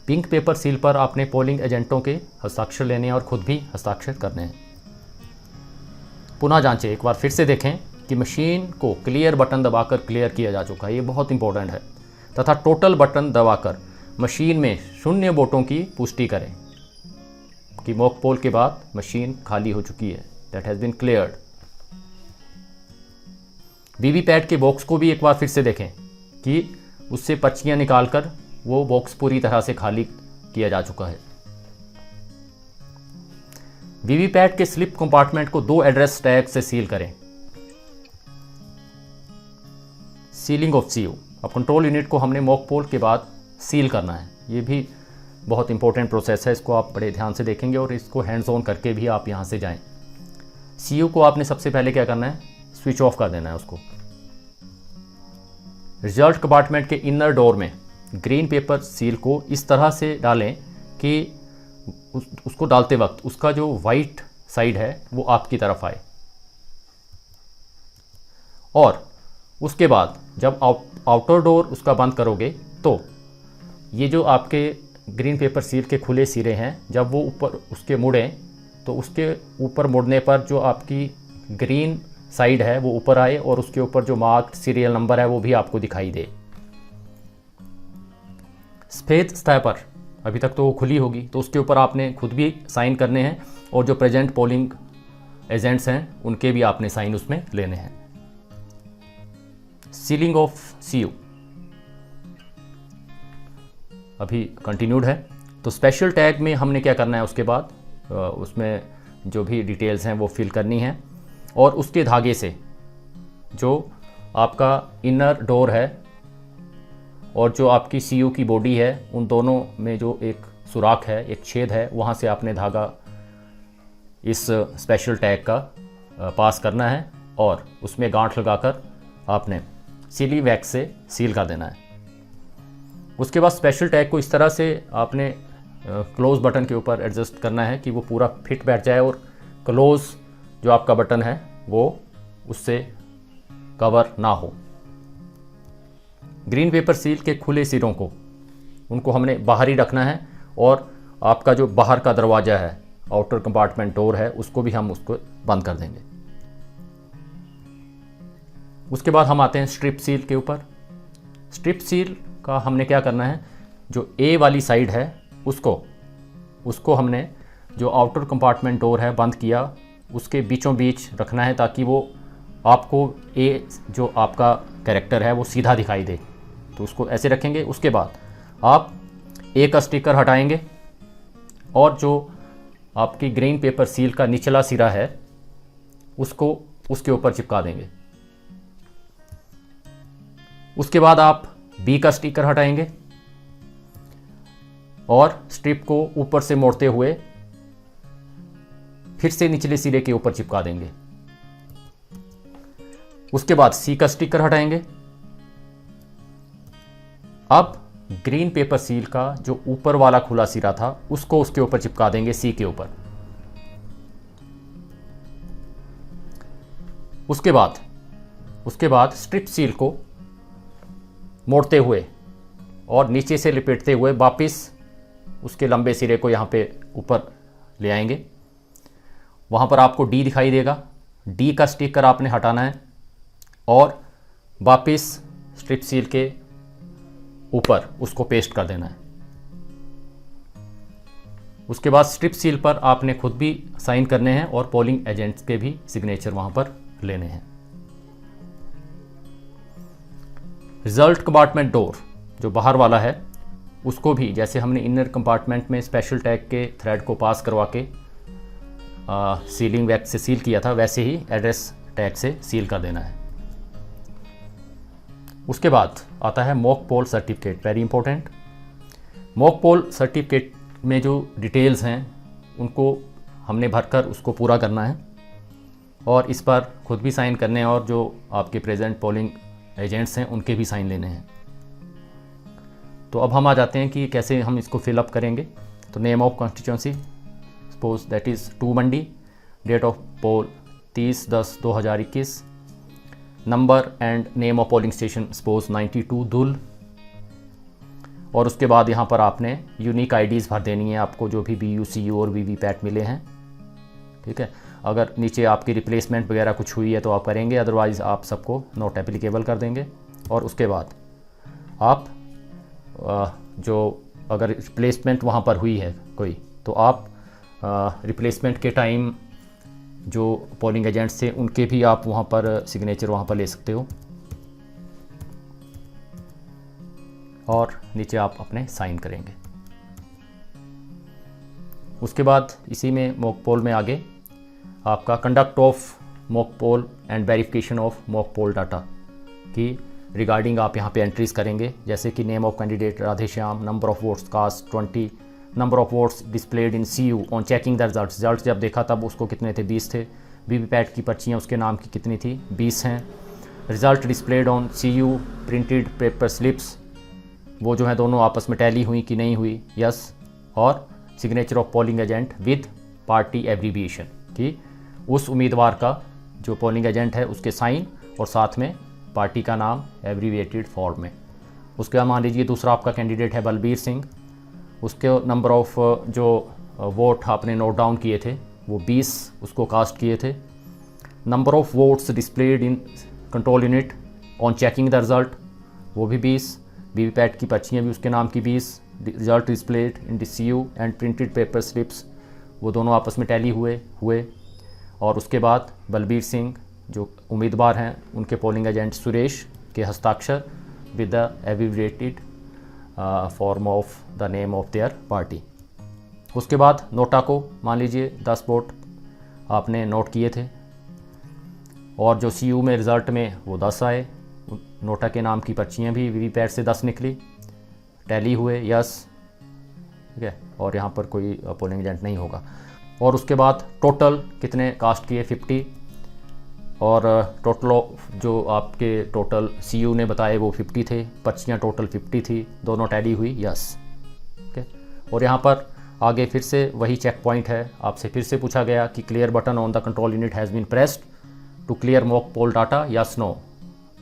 पिंक पेपर सील पर आपने पोलिंग एजेंटों के हस्ताक्षर लेने और खुद भी हस्ताक्षर करने हैं। पुनः जांचें, एक बार फिर से देखें कि मशीन को क्लियर बटन दबाकर क्लियर किया जा चुका है, ये बहुत इंपॉर्टेंट है, तथा टोटल बटन दबाकर मशीन में 0 वोटों की पुष्टि करें कि मॉक पोल के बाद मशीन खाली हो चुकी है, that has been cleared. VVPAT के बॉक्स को भी एक बार फिर से देखें कि उससे पर्चियाँ निकालकर वो बॉक्स पूरी तरह से खाली किया जा चुका है। वीवीपैट के स्लिप कंपार्टमेंट को 2 एड्रेस टैग से सील करें। Sealing of CU. अब कंट्रोल यूनिट को हमने मॉक पोल के बाद सील करना है। ये भी बहुत इंपॉर्टेंट प्रोसेस है, इसको आप बड़े ध्यान से देखेंगे और इसको हैंड्स ऑन करके भी आप यहाँ से जाएं। सीयू को आपने सबसे पहले क्या करना है, स्विच ऑफ कर देना है उसको। रिजल्ट कंपार्टमेंट के इनर डोर में ग्रीन पेपर सील को इस तरह से डालें कि उसको डालते वक्त उसका जो वाइट साइड है वो आपकी तरफ आए। और उसके बाद जब आउटर डोर उसका बंद करोगे तो ये जो आपके ग्रीन पेपर सील के खुले सिरे हैं, जब वो ऊपर उसके मुड़ें तो उसके ऊपर मुड़ने पर जो आपकी ग्रीन साइड है वो ऊपर आए और उसके ऊपर जो मार्क्ड सीरियल नंबर है वो भी आपको दिखाई दे। सफ़ेद सतह पर अभी तक तो वो खुली होगी, तो उसके ऊपर आपने खुद भी साइन करने हैं और जो प्रेजेंट पोलिंग एजेंट्स हैं उनके भी आपने साइन उसमें लेने हैं। सीलिंग ऑफ सीयू अभी कंटिन्यूड है। तो स्पेशल टैग में हमने क्या करना है, उसके बाद उसमें जो भी डिटेल्स हैं वो फिल करनी है और उसके धागे से जो आपका इनर डोर है और जो आपकी सीयू की बॉडी है, उन दोनों में जो एक सुराख है, एक छेद है, वहाँ से आपने धागा इस स्पेशल टैग का पास करना है और उसमें गांठ लगाकर आपने सीली वैक्स से सील कर देना है। उसके बाद स्पेशल टैग को इस तरह से आपने क्लोज बटन के ऊपर एडजस्ट करना है कि वो पूरा फिट बैठ जाए और क्लोज जो आपका बटन है वो उससे कवर ना हो। ग्रीन पेपर सील के खुले सिरों को उनको हमने बाहर ही रखना है और आपका जो बाहर का दरवाज़ा है, आउटर कंपार्टमेंट डोर है, उसको भी हम उसको बंद कर देंगे। उसके बाद हम आते हैं स्ट्रिप सील के ऊपर। स्ट्रिप सील का हमने क्या करना है, जो ए वाली साइड है उसको हमने जो आउटर कंपार्टमेंट डोर है बंद किया उसके बीचों बीच रखना है ताकि वो आपको ए जो आपका कैरेक्टर है वो सीधा दिखाई दे। तो उसको ऐसे रखेंगे। उसके बाद आप ए का स्टिकर हटाएंगे और जो आपकी ग्रीन पेपर सील का निचला सिरा है उसको उसके ऊपर चिपका देंगे। उसके बाद आप बी का स्टिकर हटाएंगे और स्ट्रिप को ऊपर से मोड़ते हुए फिर से निचले सिरे के ऊपर चिपका देंगे। उसके बाद सी का स्टिकर हटाएंगे। अब ग्रीन पेपर सील का जो ऊपर वाला खुला सिरा था उसको उसके ऊपर चिपका देंगे, सी के ऊपर। उसके बाद स्ट्रिप सील को मोड़ते हुए और नीचे से लपेटते हुए वापस उसके लंबे सिरे को यहाँ पे ऊपर ले आएंगे। वहाँ पर आपको डी दिखाई देगा। डी का स्टिकर आपने हटाना है और वापस स्ट्रिप सील के ऊपर उसको पेस्ट कर देना है। उसके बाद स्ट्रिप सील पर आपने खुद भी साइन करने हैं और पोलिंग एजेंट्स के भी सिग्नेचर वहाँ पर लेने हैं। रिजल्ट कंपार्टमेंट डोर जो बाहर वाला है उसको भी जैसे हमने इनर कंपार्टमेंट में स्पेशल टैग के थ्रेड को पास करवा के सीलिंग वैक्स से सील किया था, वैसे ही एड्रेस टैग से सील कर देना है। उसके बाद आता है mock poll certificate, very important. Mock poll certificate में जो डिटेल्स हैं उनको हमने भरकर उसको पूरा करना है और इस पर खुद भी साइन करने हैं और जो आपके प्रेजेंट पोलिंग एजेंट्स हैं उनके भी साइन लेने हैं। तो अब हम आ जाते हैं कि कैसे हम इसको फिलअप करेंगे। तो name of constituency suppose that is 2 Mandi, date of poll 30/10/2021, number and name of polling station suppose 92 Dhul. और उसके बाद यहाँ पर आपने यूनिक आईडीज़ भर देनी है आपको जो भी BU CU और VVPAT मिले हैं, ठीक है। अगर नीचे आपकी रिप्लेसमेंट वगैरह कुछ हुई है तो आप करेंगे, अदरवाइज़ आप सबको नॉट एप्लीकेबल कर देंगे। और उसके बाद आप जो अगर रिप्लेसमेंट वहाँ पर हुई है कोई तो आप रिप्लेसमेंट के टाइम जो पोलिंग एजेंट्स थे उनके भी आप वहाँ पर सिग्नेचर वहाँ पर ले सकते हो और नीचे आप अपने साइन करेंगे। उसके बाद इसी में मॉक पोल में आगे आपका conduct of mock poll and verification of mock poll data की रिगार्डिंग आप यहाँ पे एंट्रीज करेंगे, जैसे कि name of candidate Radheshyam, number of votes cast 20, number of votes displayed in CU on checking the result जब देखा तब उसको कितने थे, 20 थे। VVPAT की पर्चियाँ उसके नाम की कितनी थी, 20 हैं। Result displayed on CU printed paper slips वो जो है दोनों आपस में टैली हुई कि नहीं हुई, यस। और signature of polling agent with party abbreviation कि उस उम्मीदवार का जो पोलिंग एजेंट है उसके साइन और साथ में पार्टी का नाम एब्रीविएटेड फॉर्म में। उसके बाद मान लीजिए दूसरा आपका कैंडिडेट है बलबीर सिंह, उसके नंबर ऑफ जो वोट आपने नोट डाउन किए थे वो 20 उसको कास्ट किए थे। Number of votes displayed in control unit on checking the result वो भी 20। VVPAT की पर्चियाँ भी उसके नाम की 20। Result displayed in CU and printed paper slips वो दोनों आपस में टैली हुए। और उसके बाद बलबीर सिंह जो उम्मीदवार हैं उनके पोलिंग एजेंट सुरेश के हस्ताक्षर with the abbreviated form of the name of their party. उसके बाद नोटा को मान लीजिए 10 वोट आपने नोट किए थे और जो CU में रिज़ल्ट में वो 10 आए। नोटा के नाम की पर्चियाँ भी VVPAT से 10 निकली, टैली हुए, यस, ठीक है। और यहाँ पर कोई पोलिंग एजेंट नहीं होगा। और उसके बाद टोटल कितने कास्ट किए, 50। और टोटल जो आपके टोटल CU ने बताए वो 50 थे, पर्चियाँ टोटल 50 थी, दोनों टैली हुई, यस, ओके। और यहाँ पर आगे फिर से वही चेक पॉइंट है, आपसे फिर से पूछा गया कि clear button on the control unit has been pressed to clear mock poll data, yes no.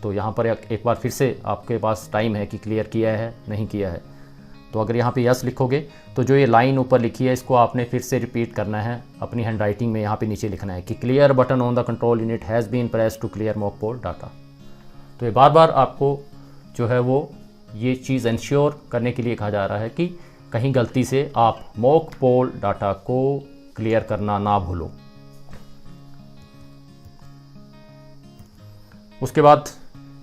तो यहाँ पर एक बार फिर से आपके पास टाइम है कि क्लियर किया है नहीं किया है। तो अगर यहाँ पे यस लिखोगे तो जो ये लाइन ऊपर लिखी है इसको आपने फिर से रिपीट करना है अपनी हैंड राइटिंग में, यहाँ पे नीचे लिखना है कि clear button on the control unit has been pressed to clear mock poll data. तो ये बार बार आपको जो है वो ये चीज़ इंश्योर करने के लिए कहा जा रहा है कि कहीं गलती से आप मॉक पोल डाटा को क्लियर करना ना भूलो। उसके बाद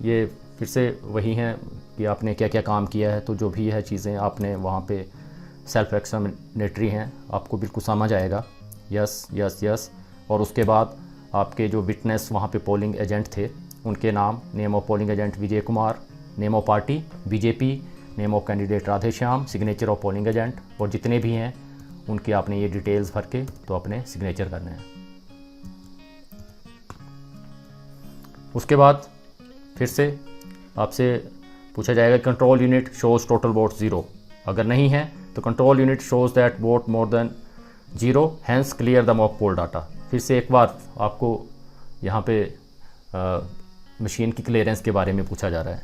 ये फिर से वही हैं कि आपने क्या क्या काम किया है। तो जो भी है चीज़ें आपने वहाँ पे सेल्फ एक्सप्लेनेटरी हैं, आपको बिल्कुल समझ आएगा, यस यस यस। और उसके बाद आपके जो विटनेस वहाँ पे पोलिंग एजेंट थे उनके नाम, name of polling agent Vijay Kumar, name of party BJP, name of candidate Radheshyam, signature of polling agent, और जितने भी हैं उनके आपने ये डिटेल्स भर के तो अपने सिग्नेचर करने हैं। उसके बाद फिर से आपसे पूछा जाएगा control unit shows total vote 0। अगर नहीं है तो control unit shows that vote more than 0 hence clear the mock poll data. फिर से एक बार आपको यहाँ पे मशीन की क्लियरेंस के बारे में पूछा जा रहा है,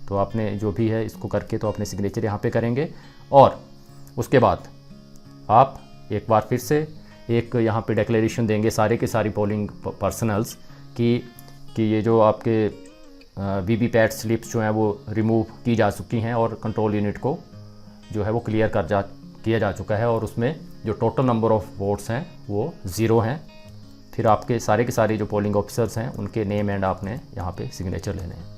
तो आपने जो भी है इसको करके तो अपने सिग्नेचर यहाँ पे करेंगे। और उसके बाद आप एक बार फिर से एक यहाँ पे डिक्लेरेशन देंगे सारे के सारी पोलिंग पर्सनल्स कि ये जो आपके वीवीपैट स्लिप्स जो हैं वो रिमूव की जा चुकी हैं और कंट्रोल यूनिट को जो है वो क्लियर किया जा चुका है, और उसमें जो टोटल नंबर ऑफ़ वोट्स हैं वो 0 हैं। फिर आपके सारे के सारे जो पोलिंग ऑफिसर्स हैं उनके नेम एंड आपने यहाँ पे सिग्नेचर लेने हैं।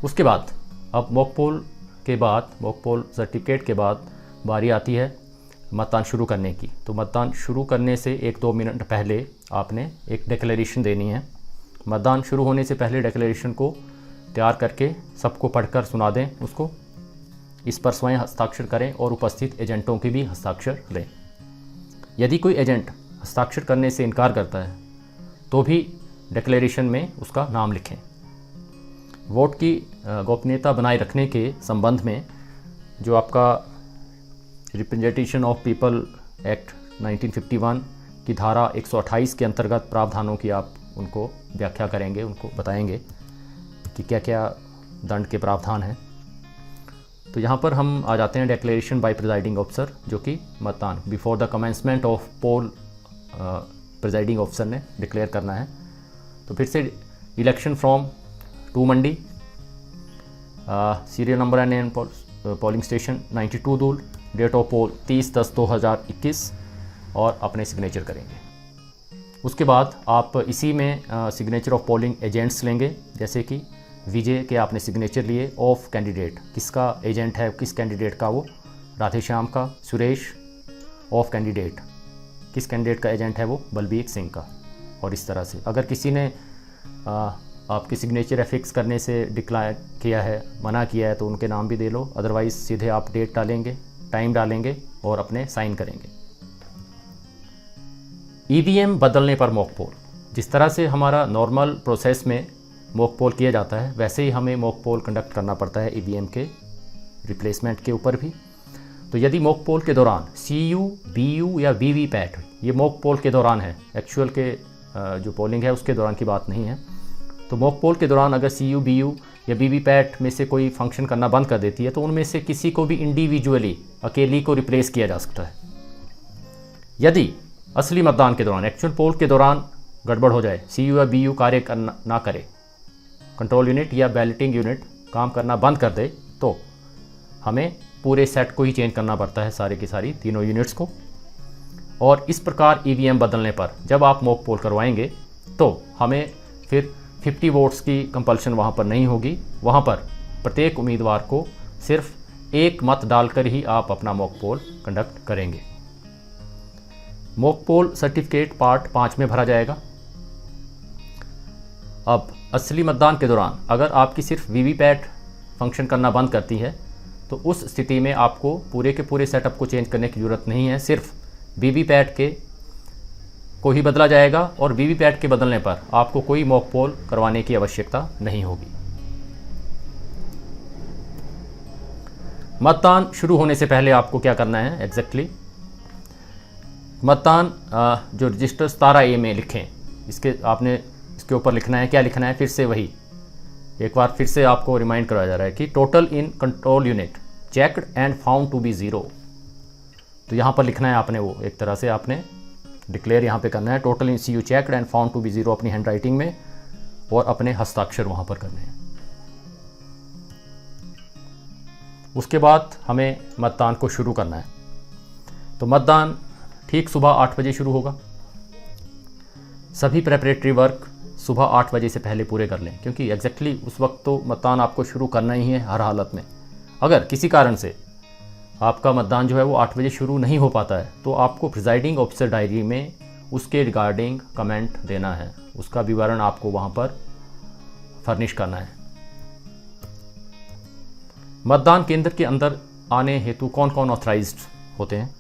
उसके बाद अब मॉक पोल के बाद, मॉक पोल सर्टिफिकेट के बाद बारी आती है मतदान शुरू करने की। तो मतदान शुरू करने से 1-2 मिनट पहले आपने एक डिक्लेरेशन देनी है। मतदान शुरू होने से पहले डिक्लेरेशन को तैयार करके सबको पढ़कर सुना दें उसको। इस पर स्वयं हस्ताक्षर करें और उपस्थित एजेंटों के भी हस्ताक्षर लें। यदि कोई एजेंट हस्ताक्षर करने से इनकार करता है तो भी डिक्लेरेशन में उसका नाम लिखें। वोट की गोपनीयता बनाए रखने के संबंध में जो आपका रिप्रेजेंटेशन ऑफ पीपल एक्ट 1951 की धारा 128 के अंतर्गत प्रावधानों की आप उनको व्याख्या करेंगे, उनको बताएंगे कि क्या क्या दंड के प्रावधान हैं। तो यहाँ पर हम आ जाते हैं डिक्लेरेशन बाय प्रिजाइडिंग ऑफिसर, जो कि मतदान before the commencement of poll presiding officer ने डिक्लेयर करना है। तो फिर से election from 2 Mandi, serial number and polling station 92 Dool, date of poll 30/10/2021 और अपने सिग्नेचर करेंगे। उसके बाद आप इसी में सिग्नेचर ऑफ पोलिंग एजेंट्स लेंगे, जैसे कि विजय के आपने सिग्नेचर लिए, ऑफ कैंडिडेट किसका एजेंट है, किस कैंडिडेट का, वो राधेश्याम का, सुरेश ऑफ कैंडिडेट किस कैंडिडेट का एजेंट है, वो बलबीर सिंह का। और इस तरह से अगर किसी ने आपके सिग्नेचर एफिक्स करने से डिक्लाइन किया है, मना किया है, तो उनके नाम भी दे लो। अदरवाइज़ सीधे आप डेट डालेंगे, टाइम डालेंगे और अपने साइन करेंगे। ईवीएम बदलने पर मॉक पोल, जिस तरह से हमारा नॉर्मल प्रोसेस में मॉक पोल किया जाता है वैसे ही हमें मॉक पोल कंडक्ट करना पड़ता है ईवीएम के रिप्लेसमेंट के ऊपर भी। तो यदि मॉक पोल के दौरान CU, BU या वीवीपैट, ये मॉक पोल के दौरान है, एक्चुअल के जो पोलिंग है उसके दौरान की बात नहीं है। तो मॉक पोल के दौरान अगर CU, BU या वीवीपैट में से कोई फंक्शन करना बंद कर देती है तो उनमें से किसी को भी इंडिविजुअली अकेली को रिप्लेस किया जा सकता है। यदि असली मतदान के दौरान, एक्चुअल पोल के दौरान गड़बड़ हो जाए, CU या BU कार्य ना करे, कंट्रोल यूनिट या बैलेटिंग यूनिट काम करना बंद कर दे, तो हमें पूरे सेट को ही चेंज करना पड़ता है, सारे की सारी तीनों यूनिट्स को। और इस प्रकार ईवीएम बदलने पर जब आप मॉक पोल करवाएंगे तो हमें फिर 50 वोट्स की कंपल्शन वहाँ पर नहीं होगी। वहाँ पर प्रत्येक उम्मीदवार को सिर्फ एक मत डालकर ही आप अपना मॉक पोल कंडक्ट करेंगे। मॉक पोल सर्टिफिकेट पार्ट 5 में भरा जाएगा। अब असली मतदान के दौरान अगर आपकी सिर्फ वीवीपैट फंक्शन करना बंद करती है तो उस स्थिति में आपको पूरे के पूरे सेटअप को चेंज करने की ज़रूरत नहीं है, सिर्फ वीवीपैट के को ही बदला जाएगा और वीवीपैट के बदलने पर आपको कोई मॉक पोल करवाने की आवश्यकता नहीं होगी। मतदान शुरू होने से पहले आपको क्या करना है एग्जैक्टली, मतदान जो रजिस्टर 17A में लिखें, इसके ऊपर लिखना है, क्या लिखना है, फिर से वही एक बार फिर से आपको रिमाइंड कराया जा रहा है कि total in control unit checked and found to be 0। तो यहाँ पर लिखना है आपने, वो एक तरह से आपने डिक्लेयर यहाँ पे करना है, total in CU checked and found to be 0 अपनी हैंड राइटिंग में, और अपने हस्ताक्षर वहाँ पर करने हैं। उसके बाद हमें मतदान को शुरू करना है। तो मतदान ठीक सुबह 8 बजे शुरू होगा। सभी प्रेपरेटरी वर्क सुबह 8 बजे से पहले पूरे कर लें, क्योंकि एग्जैक्टली उस वक्त तो मतदान आपको शुरू करना ही है हर हालत में। अगर किसी कारण से आपका मतदान जो है वो 8 बजे शुरू नहीं हो पाता है तो आपको प्रिजाइडिंग ऑफिसर डायरी में उसके रिगार्डिंग कमेंट देना है, उसका विवरण आपको वहाँ पर फर्निश करना है। मतदान केंद्र के अंदर आने हेतु कौन कौन ऑथराइज्ड होते हैं?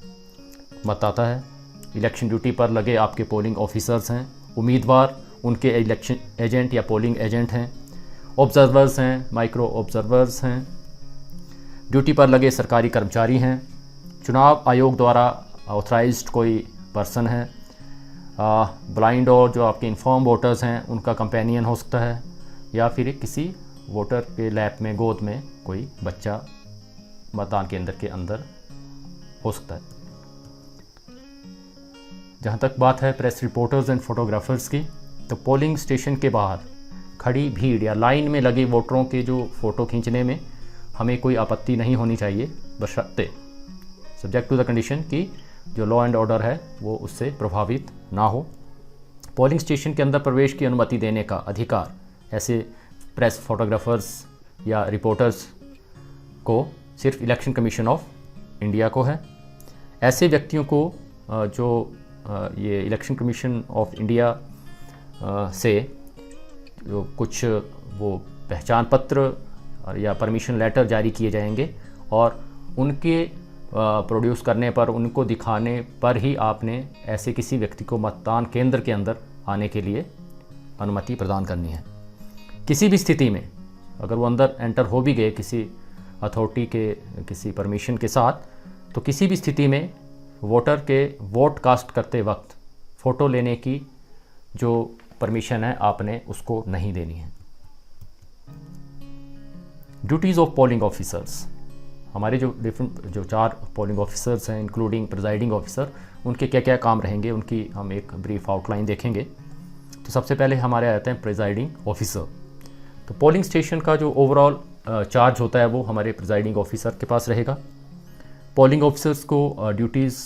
मतदाता है, इलेक्शन ड्यूटी पर लगे आपके पोलिंग ऑफिसर्स हैं, उम्मीदवार उनके इलेक्शन एजेंट या पोलिंग एजेंट हैं, ऑब्जर्वर्स हैं, माइक्रो ऑब्जर्वर्स हैं, ड्यूटी पर लगे सरकारी कर्मचारी हैं, चुनाव आयोग द्वारा ऑथराइज्ड कोई पर्सन है, ब्लाइंड और जो आपके इन्फॉर्म वोटर्स हैं उनका कंपेनियन हो सकता है, या फिर किसी वोटर के लैप में गोद में कोई बच्चा मतदान केंद्र के अंदर हो सकता है। जहाँ तक बात है प्रेस रिपोर्टर्स एंड फोटोग्राफर्स की, तो पोलिंग स्टेशन के बाहर खड़ी भीड़ या लाइन में लगे वोटरों के जो फ़ोटो खींचने में हमें कोई आपत्ति नहीं होनी चाहिए, बशर्ते सब्जेक्ट टू द कंडीशन कि जो लॉ एंड ऑर्डर है वो उससे प्रभावित ना हो। पोलिंग स्टेशन के अंदर प्रवेश की अनुमति देने का अधिकार ऐसे प्रेस फोटोग्राफर्स या रिपोर्टर्स को सिर्फ इलेक्शन कमीशन ऑफ इंडिया को है। ऐसे व्यक्तियों को जो ये इलेक्शन कमीशन ऑफ इंडिया से जो कुछ वो पहचान पत्र या परमिशन लेटर जारी किए जाएंगे और उनके प्रोड्यूस करने पर, उनको दिखाने पर ही आपने ऐसे किसी व्यक्ति को मतदान केंद्र के अंदर आने के लिए अनुमति प्रदान करनी है। किसी भी स्थिति में अगर वो अंदर एंटर हो भी गए किसी अथॉरिटी के किसी परमिशन के साथ, तो किसी भी स्थिति में वोटर के वोट कास्ट करते वक्त फ़ोटो लेने की जो परमिशन है आपने उसको नहीं देनी है। ड्यूटीज़ ऑफ पोलिंग ऑफिसर्स, हमारे जो डिफरेंट जो 4 पोलिंग ऑफिसर्स हैं इंक्लूडिंग प्रिजाइडिंग ऑफिसर, उनके क्या क्या काम रहेंगे उनकी हम एक ब्रीफ आउटलाइन देखेंगे। तो सबसे पहले हमारे आते हैं प्रिजाइडिंग ऑफिसर। तो पोलिंग स्टेशन का जो ओवरऑल चार्ज होता है वो हमारे प्रिजाइडिंग ऑफिसर के पास रहेगा। पोलिंग ऑफिसर्स को ड्यूटीज़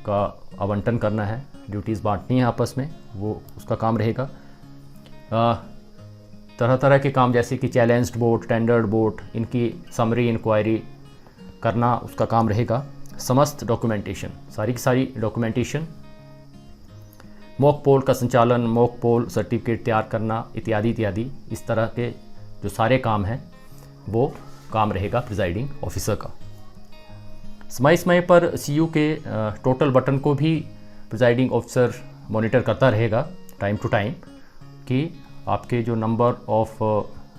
का आवंटन करना है, ड्यूटीज़ बांटनी है आपस में, वो उसका काम रहेगा। तरह तरह के काम जैसे कि चैलेंज्ड वोट, टेंडर्ड वोट, इनकी समरी इंक्वायरी करना उसका काम रहेगा। समस्त डॉक्यूमेंटेशन, सारी की सारी डॉक्यूमेंटेशन, मॉक पोल का संचालन, मॉक पोल सर्टिफिकेट तैयार करना इत्यादि इत्यादि, इस तरह के जो सारे काम हैं वो काम रहेगा प्रिजाइडिंग ऑफिसर का। समय समय पर सीयू के टोटल बटन को भी प्रिजाइडिंग ऑफिसर मॉनिटर करता रहेगा टाइम टू टाइम कि आपके जो number of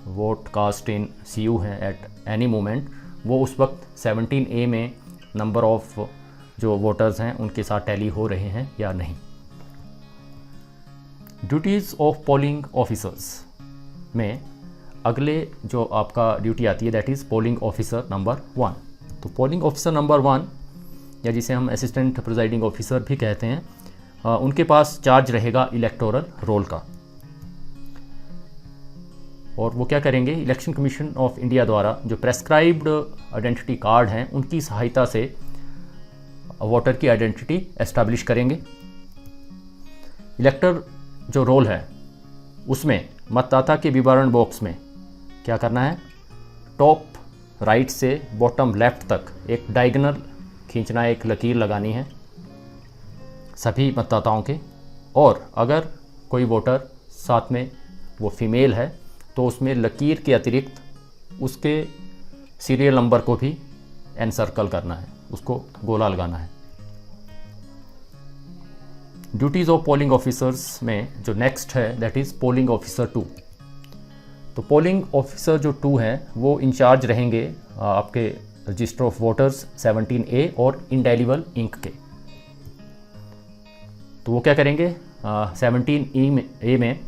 vote cast in CU हैं एट एनी मोमेंट, वो उस वक्त 17A में नंबर ऑफ जो वोटर्स हैं उनके साथ टैली हो रहे हैं या नहीं। ड्यूटीज़ ऑफ पोलिंग ऑफिसर्स में अगले जो आपका ड्यूटी आती है that is polling officer number 1। तो पोलिंग ऑफिसर नंबर 1 या जिसे हम असिस्टेंट प्रिजाइडिंग ऑफिसर भी कहते हैं, उनके पास चार्ज रहेगा इलेक्टोरल रोल का। और वो क्या करेंगे, इलेक्शन कमीशन ऑफ इंडिया द्वारा जो प्रेस्क्राइब्ड आइडेंटिटी कार्ड हैं उनकी सहायता से वोटर की आइडेंटिटी एस्टैब्लिश करेंगे। इलेक्टर जो रोल है उसमें मतदाता के विवरण बॉक्स में क्या करना है, टॉप राइट से बॉटम लेफ्ट तक एक डायगोनल खींचना है, एक लकीर लगानी है सभी मतदाताओं के। और अगर कोई वोटर साथ में वो फीमेल है तो उसमें लकीर के अतिरिक्त उसके सीरियल नंबर को भी एनसर्कल करना है, उसको गोला लगाना है। ड्यूटीज़ ऑफ पोलिंग ऑफिसर्स में जो नेक्स्ट है दैट इज़ पोलिंग ऑफिसर 2। तो पोलिंग ऑफिसर जो 2 हैं वो इंचार्ज रहेंगे आपके रजिस्टर ऑफ वोटर्स 17A और इंडेलिबल इंक के। तो वो क्या करेंगे, 17A में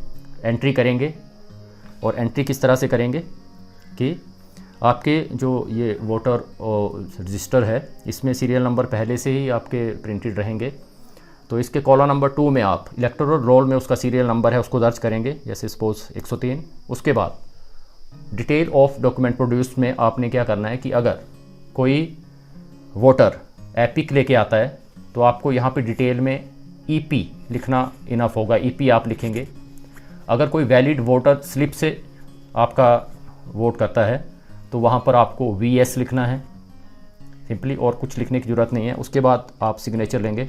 एंट्री करेंगे। और एंट्री किस तरह से करेंगे कि आपके जो ये वोटर रजिस्टर है इसमें सीरियल नंबर पहले से ही आपके प्रिंटेड रहेंगे। तो इसके कॉलम नंबर 2 में आप इलेक्टोरल रोल में उसका सीरियल नंबर है उसको दर्ज करेंगे, जैसे सपोज 103। उसके बाद डिटेल ऑफ डॉक्यूमेंट प्रोड्यूस में आपने क्या करना है कि अगर कोई वोटर एपिक लेके आता है तो आपको यहाँ पे डिटेल में EP लिखना इनफ होगा, EP आप लिखेंगे। अगर कोई वैलिड वोटर स्लिप से आपका वोट करता है तो वहाँ पर आपको VS लिखना है सिंपली, और कुछ लिखने की ज़रूरत नहीं है। उसके बाद आप सिग्नेचर लेंगे,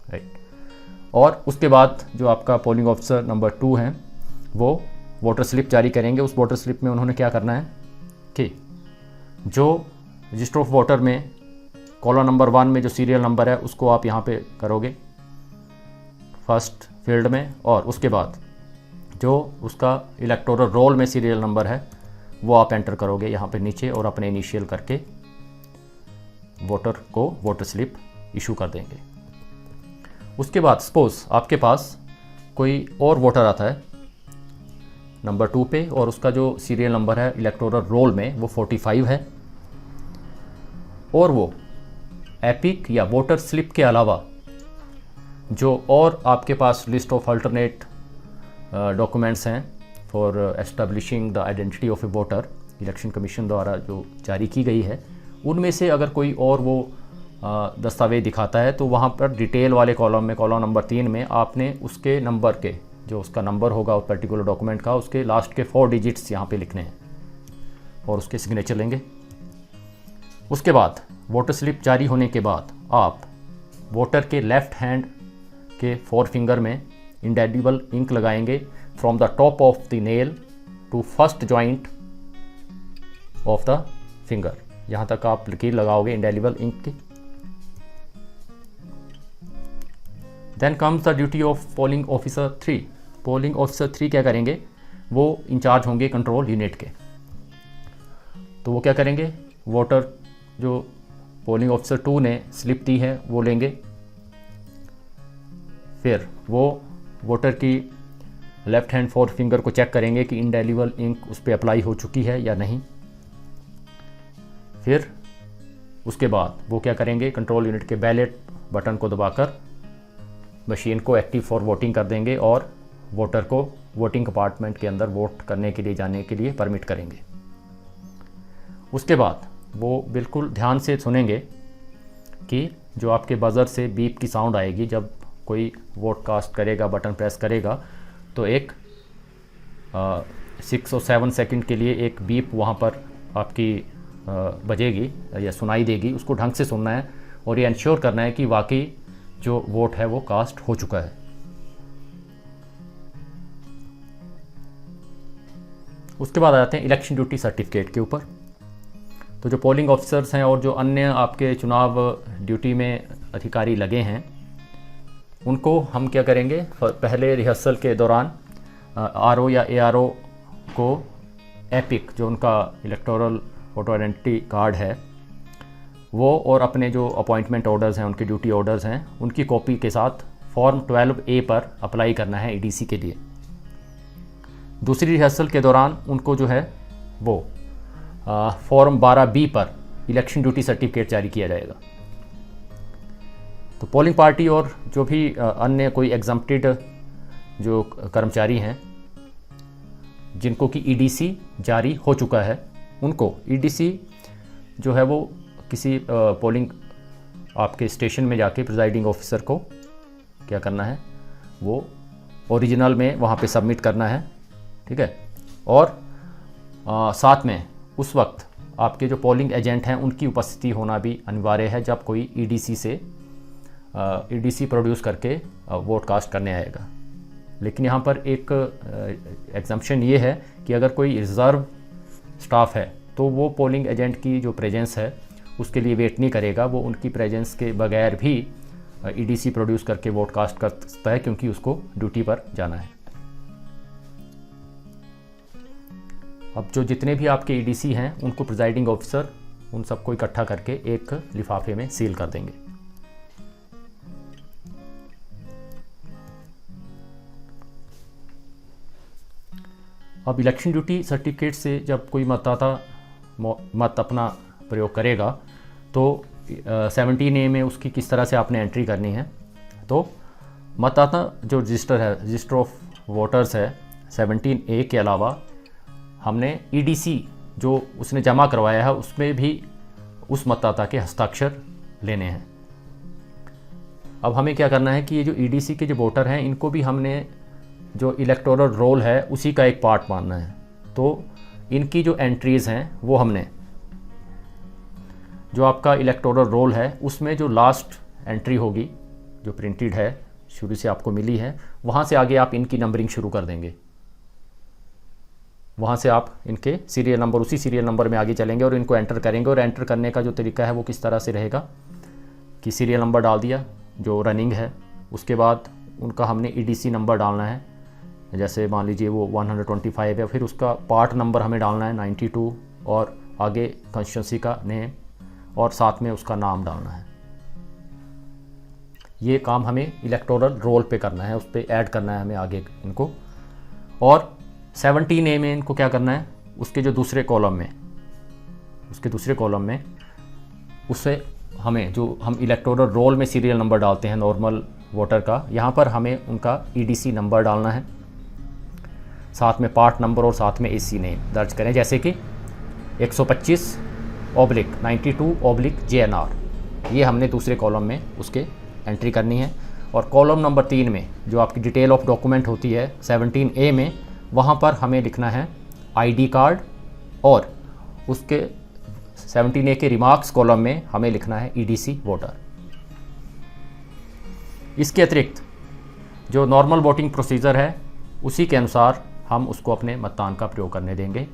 राइट। और उसके बाद जो आपका पोलिंग ऑफिसर नंबर 2 हैं वो वोटर स्लिप जारी करेंगे, उस वोटर स्लिप में उन्होंने क्या करना है कि जो रजिस्टर ऑफ वोटर में कॉलम नंबर 1 में जो सीरियल नंबर है उसको आप यहाँ पे करोगे फर्स्ट फील्ड में, और उसके बाद जो उसका इलेक्टोरल रोल में सीरियल नंबर है वो आप एंटर करोगे यहाँ पे नीचे, और अपने इनिशियल करके वोटर को वोटर स्लिप इशू कर देंगे। उसके बाद सपोज आपके पास कोई और वोटर आता है नंबर 2 पे, और उसका जो सीरियल नंबर है इलेक्टोरल रोल में वो 45 है, और वो एपिक या वोटर स्लिप के अलावा जो और आपके पास लिस्ट ऑफ अल्टरनेट डॉक्यूमेंट्स हैं for establishing the identity of A voter election commission द्वारा जो जारी की गई है, उनमें से अगर कोई और वो दस्तावेज दिखाता है तो वहाँ पर डिटेल वाले कॉलम में, कॉलम नंबर 3 में आपने उसके नंबर के, जो उसका नंबर होगा उस पर्टिकुलर डॉक्यूमेंट का, उसके लास्ट के 4 डिजिट्स यहाँ पे लिखने हैं और उसके सिग्नेचर लेंगे। उसके बाद वोटर स्लिप जारी होने के बाद आप वोटर के लेफ़्ट हैंड के 4 फिंगर में इंडेलिबल इंक लगाएंगे from the top of the nail to first joint of the finger, यहाँ तक आप लकीर लगाओगे इंडेलिबल इंक की। Then comes the duty of polling officer 3। Polling officer 3 क्या करेंगे, वो इंचार्ज होंगे कंट्रोल यूनिट के। तो वो क्या करेंगे, वोटर जो पोलिंग ऑफिसर 2 ने स्लिप दी है वो लेंगे, फिर वो वोटर की लेफ़्ट हैंड 4 फिंगर को चेक करेंगे कि इंडेलिबल इंक उस पर अप्लाई हो चुकी है या नहीं। फिर उसके बाद वो क्या करेंगे, कंट्रोल यूनिट के बैलेट बटन को दबाकर मशीन को एक्टिव फॉर वोटिंग कर देंगे और वोटर को वोटिंग कंपार्टमेंट के अंदर वोट करने के लिए जाने के लिए परमिट करेंगे। उसके बाद वो बिल्कुल ध्यान से सुनेंगे कि जो आपके बज़र से बीप की साउंड आएगी जब कोई वोट कास्ट करेगा, बटन प्रेस करेगा, तो एक 6 और 7 सेकंड के लिए एक बीप वहाँ पर आपकी बजेगी या सुनाई देगी। उसको ढंग से सुनना है और ये इंश्योर करना है कि वाकई जो वोट है वो कास्ट हो चुका है। उसके बाद आ जाते हैं इलेक्शन ड्यूटी सर्टिफिकेट के ऊपर। तो जो पोलिंग ऑफिसर्स हैं और जो अन्य आपके चुनाव ड्यूटी में अधिकारी लगे हैं उनको हम क्या करेंगे, पहले रिहर्सल के दौरान आरओ या एआरओ को एपिक जो उनका इलेक्टोरल वोटर आइडेंटिटी कार्ड है वो और अपने जो अपॉइंटमेंट ऑर्डर्स हैं, उनके ड्यूटी ऑर्डर्स हैं, उनकी कॉपी के साथ फॉर्म 12A पर अप्लाई करना है ईडीसी के लिए। दूसरी रिहर्सल के दौरान उनको जो है वो फॉर्म 12B पर इलेक्शन ड्यूटी सर्टिफिकेट जारी किया जाएगा। तो पोलिंग पार्टी और जो भी अन्य कोई एग्जम्प्टेड जो कर्मचारी हैं जिनको कि ईडीसी जारी हो चुका है, उनको ईडीसी जो है वो किसी पोलिंग आपके स्टेशन में जाके प्रिजाइडिंग ऑफिसर को क्या करना है, वो ओरिजिनल में वहाँ पे सबमिट करना है, ठीक है। और साथ में उस वक्त आपके जो पोलिंग एजेंट हैं उनकी उपस्थिति होना भी अनिवार्य है जब कोई ईडीसी प्रोड्यूस करके वोट कास्ट करने आएगा। लेकिन यहाँ पर एक एग्जम्पशन ये है कि अगर कोई रिज़र्व स्टाफ है तो वो पोलिंग एजेंट की जो प्रेजेंस है उसके लिए वेट नहीं करेगा, वो उनकी प्रेजेंस के बगैर भी ईडीसी प्रोड्यूस करके वोट कास्ट कर सकता है क्योंकि उसको ड्यूटी पर जाना है। अब जो जितने भी आपके ईडीसी हैं उनको प्रिजाइडिंग ऑफिसर उन सबको इकट्ठा करके एक लिफाफे में सील कर देंगे। अब इलेक्शन ड्यूटी सर्टिफिकेट से जब कोई मतदाता मत अपना प्रयोग करेगा तो 17A में उसकी किस तरह से आपने एंट्री करनी है। तो मतदाता जो रजिस्टर है, रजिस्टर ऑफ वोटर्स है, 17A के अलावा हमने ईडीसी जो उसने जमा करवाया है उसमें भी उस मतदाता के हस्ताक्षर लेने हैं। अब हमें क्या करना है कि ये जो ईडीसी के जो वोटर हैं इनको भी हमने जो इलेक्टोरल रोल है उसी का एक पार्ट मानना है। तो इनकी जो एंट्रीज़ हैं वो हमने जो आपका इलेक्टोरल रोल है उसमें जो लास्ट एंट्री होगी जो प्रिंटेड है शुरू से आपको मिली है, वहाँ से आगे आप इनकी नंबरिंग शुरू कर देंगे। वहाँ से आप इनके सीरियल नंबर, उसी सीरियल नंबर में आगे चलेंगे और इनको एंटर करेंगे। और एंटर करने का जो तरीका है वो किस तरह से रहेगा कि सीरियल नंबर डाल दिया जो रनिंग है, उसके बाद उनका हमने EDC नंबर डालना है, जैसे मान लीजिए वो 125 है, फिर उसका पार्ट नंबर हमें डालना है 92 और आगे कंस्टिट्यूंसी का नेम और साथ में उसका नाम डालना है। ये काम हमें इलेक्टोरल रोल पे करना है, उस पर ऐड करना है हमें आगे इनको। और 17A में इनको क्या करना है, उसके जो दूसरे कॉलम में, उसके दूसरे कॉलम में उससे हमें जो हम इलेक्टोरल रोल में सीरियल नंबर डालते हैं नॉर्मल वोटर का, यहाँ पर हमें उनका EDC नंबर डालना है, साथ में पार्ट नंबर और साथ में AC नेम दर्ज करें, जैसे कि 125/92/JNR, ये हमने दूसरे कॉलम में उसके एंट्री करनी है। और कॉलम नंबर 3 में जो आपकी डिटेल ऑफ डॉक्यूमेंट होती है 17A में, वहाँ पर हमें लिखना है ID कार्ड, और उसके 17A के रिमार्क्स कॉलम में हमें लिखना है EDC वोटर। इसके अतिरिक्त जो नॉर्मल वोटिंग प्रोसीजर है उसी के अनुसार हम उसको अपने मतदान का प्रयोग करने देंगे।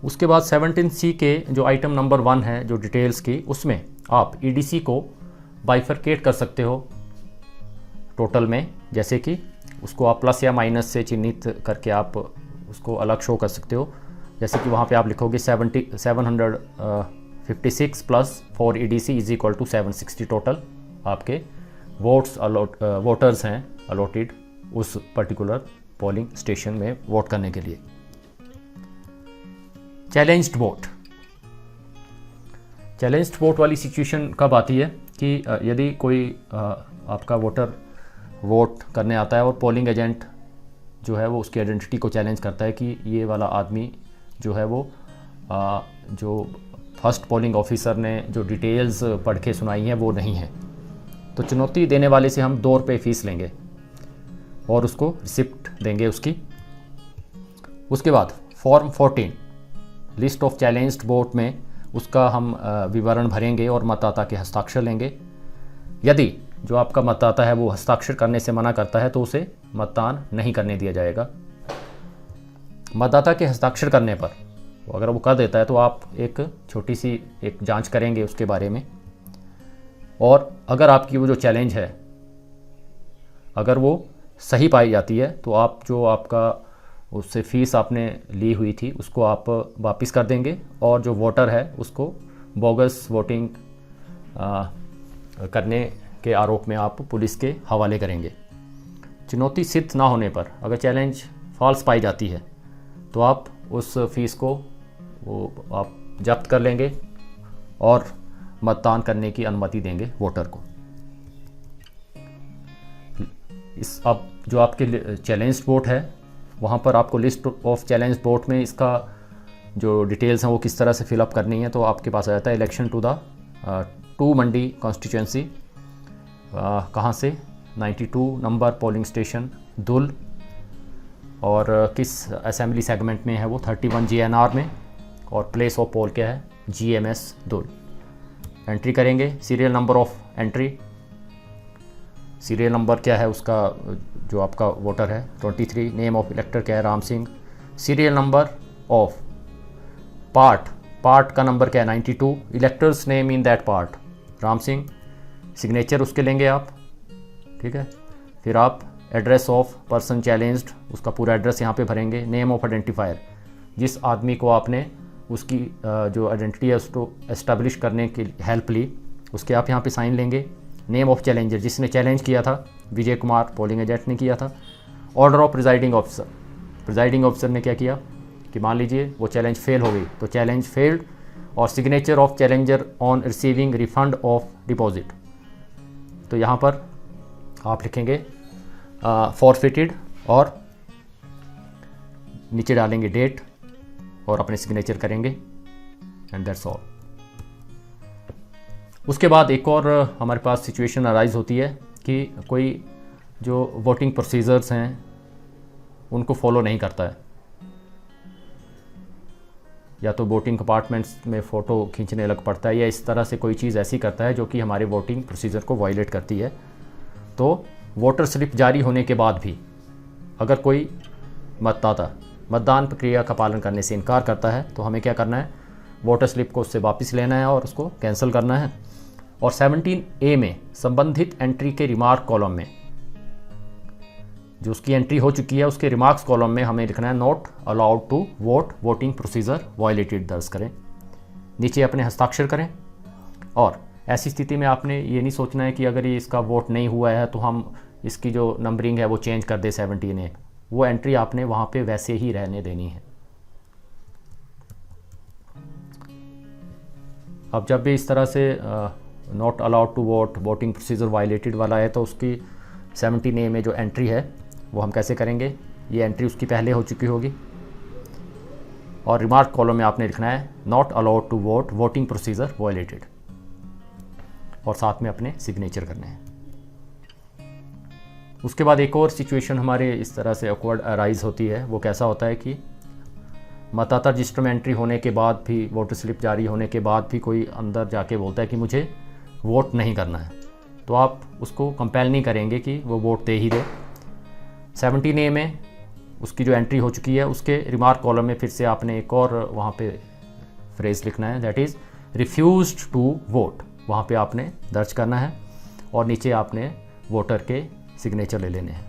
उसके बाद 17C के जो आइटम नंबर 1 है जो डिटेल्स की, उसमें आप EDC को बाइफरकेट कर सकते हो टोटल में, जैसे कि उसको आप प्लस या माइनस से चिन्हित करके आप उसको अलग शो कर सकते हो। जैसे कि वहाँ पे आप लिखोगे 756 plus 4 EDC is equal to 760 total आपके वोटर्स हैं अलॉटेड उस पर्टिकुलर पोलिंग स्टेशन में वोट करने के लिए। चैलेंज्ड वोट, चैलेंज्ड वोट वाली सिचुएशन कब आती है कि यदि कोई आपका वोटर वोट करने आता है और पोलिंग एजेंट जो है वो उसकी आइडेंटिटी को चैलेंज करता है कि ये वाला आदमी जो है वो जो फर्स्ट पोलिंग ऑफिसर ने जो डिटेल्स पढ़ के सुनाई हैं वो नहीं है, तो चुनौती देने वाले से हम 2 रुपये फ़ीस लेंगे और उसको रिसिप्ट देंगे उसकी। उसके बाद form 14 list of challenged vote में उसका हम विवरण भरेंगे और मतदाता के हस्ताक्षर लेंगे। यदि जो आपका मतदाता है वो हस्ताक्षर करने से मना करता है तो उसे मतदान नहीं करने दिया जाएगा। मतदाता के हस्ताक्षर करने पर अगर वो कर देता है तो आप एक छोटी सी एक जांच करेंगे उसके बारे में, और अगर आपकी वो जो चैलेंज है अगर वो सही पाई जाती है तो आप जो आपका उससे फ़ीस आपने ली हुई थी उसको आप वापस कर देंगे और जो वोटर है उसको बोगस वोटिंग करने के आरोप में आप पुलिस के हवाले करेंगे। चुनौती सिद्ध ना होने पर अगर चैलेंज फॉल्स पाई जाती है तो आप उस फीस को वो आप जब्त कर लेंगे और मतदान करने की अनुमति देंगे वोटर को। इस अब जो आपके चैलेंज वोट है वहाँ पर आपको लिस्ट ऑफ चैलेंज वोट में इसका जो डिटेल्स हैं वो किस तरह से फिलअप करनी है तो आपके पास आ जाता है election to the 2 Mandi constituency, कहाँ से 92 नंबर पोलिंग स्टेशन दुल, और किस असेंबली सेगमेंट में है वो 31 JNR में, और प्लेस ऑफ पोल क्या है GMS दुल। एंट्री करेंगे, serial number of entry, serial number क्या है उसका जो आपका वोटर है 23, नेम ऑफ इलेक्टर क्या है Ram Singh, serial number of part का नंबर क्या है 92, electors name in that part Ram Singh, signature उसके लेंगे आप, ठीक है। फिर आप एड्रेस ऑफ पर्सन चैलेंज्ड उसका पूरा एड्रेस यहाँ पे भरेंगे, नेम ऑफ आइडेंटिफायर जिस आदमी को आपने उसकी जो आइडेंटिटी है उसको एस्टेब्लिश करने की हेल्प ली उसके आप यहाँ पे साइन लेंगे, नेम ऑफ चैलेंजर जिसने चैलेंज किया था विजय कुमार पोलिंग एजेंट ने किया था, order of presiding officer, presiding officer ने क्या किया कि मान लीजिए वो चैलेंज फेल हो गई तो चैलेंज फेल्ड, और signature of challenger on receiving refund of deposit, तो यहाँ पर आप लिखेंगे फॉरफिटेड और नीचे डालेंगे डेट और अपने सिग्नेचर करेंगे एंड दैट्स ऑल। उसके बाद एक और हमारे पास सिचुएशन अराइज होती है कि कोई जो वोटिंग प्रोसीजर्स हैं उनको फॉलो नहीं करता है, या तो वोटिंग कंपार्टमेंट्स में फ़ोटो खींचने लग पड़ता है या इस तरह से कोई चीज़ ऐसी करता है जो कि हमारे वोटिंग प्रोसीजर को वायलेट करती है, तो वोटर स्लिप जारी होने के बाद भी अगर कोई मतदाता मतदान प्रक्रिया का पालन करने से इनकार करता है तो हमें क्या करना है, वोटर स्लिप को उससे वापस लेना है और उसको कैंसिल करना है। और 17A में संबंधित एंट्री के रिमार्क कॉलम में जो उसकी एंट्री हो चुकी है उसके रिमार्क्स कॉलम में हमें लिखना है not allowed to vote, voting procedure violated दर्ज करें, नीचे अपने हस्ताक्षर करें। और ऐसी स्थिति में आपने ये नहीं सोचना है कि अगर ये इसका वोट नहीं हुआ है तो हम इसकी जो नंबरिंग है वो चेंज कर दे 17A, वो एंट्री आपने वहाँ पे वैसे ही रहने देनी है। अब जब भी इस तरह से not allowed to vote, voting procedure violated वाला है तो उसकी 17A में जो एंट्री है वो हम कैसे करेंगे, ये एंट्री उसकी पहले हो चुकी होगी और रिमार्क कॉलम में आपने लिखना है not allowed to vote, voting procedure violated और साथ में अपने सिग्नेचर करने हैं। उसके बाद एक और सिचुएशन हमारे इस तरह से ऑकवर्ड अराइज होती है, वो कैसा होता है कि मतदाता रजिस्टर में एंट्री होने के बाद भी, वोटर स्लिप जारी होने के बाद भी कोई अंदर जाके बोलता है कि मुझे वोट नहीं करना है, तो आप उसको कंपेल नहीं करेंगे कि वो वोट दे ही दे। 17A में उसकी जो एंट्री हो चुकी है उसके रिमार्क कॉलम में फिर से आपने एक और वहाँ पे फ्रेज़ लिखना है, that is refused to vote, वहाँ पे आपने दर्ज करना है और नीचे आपने वोटर के सिग्नेचर ले लेने हैं।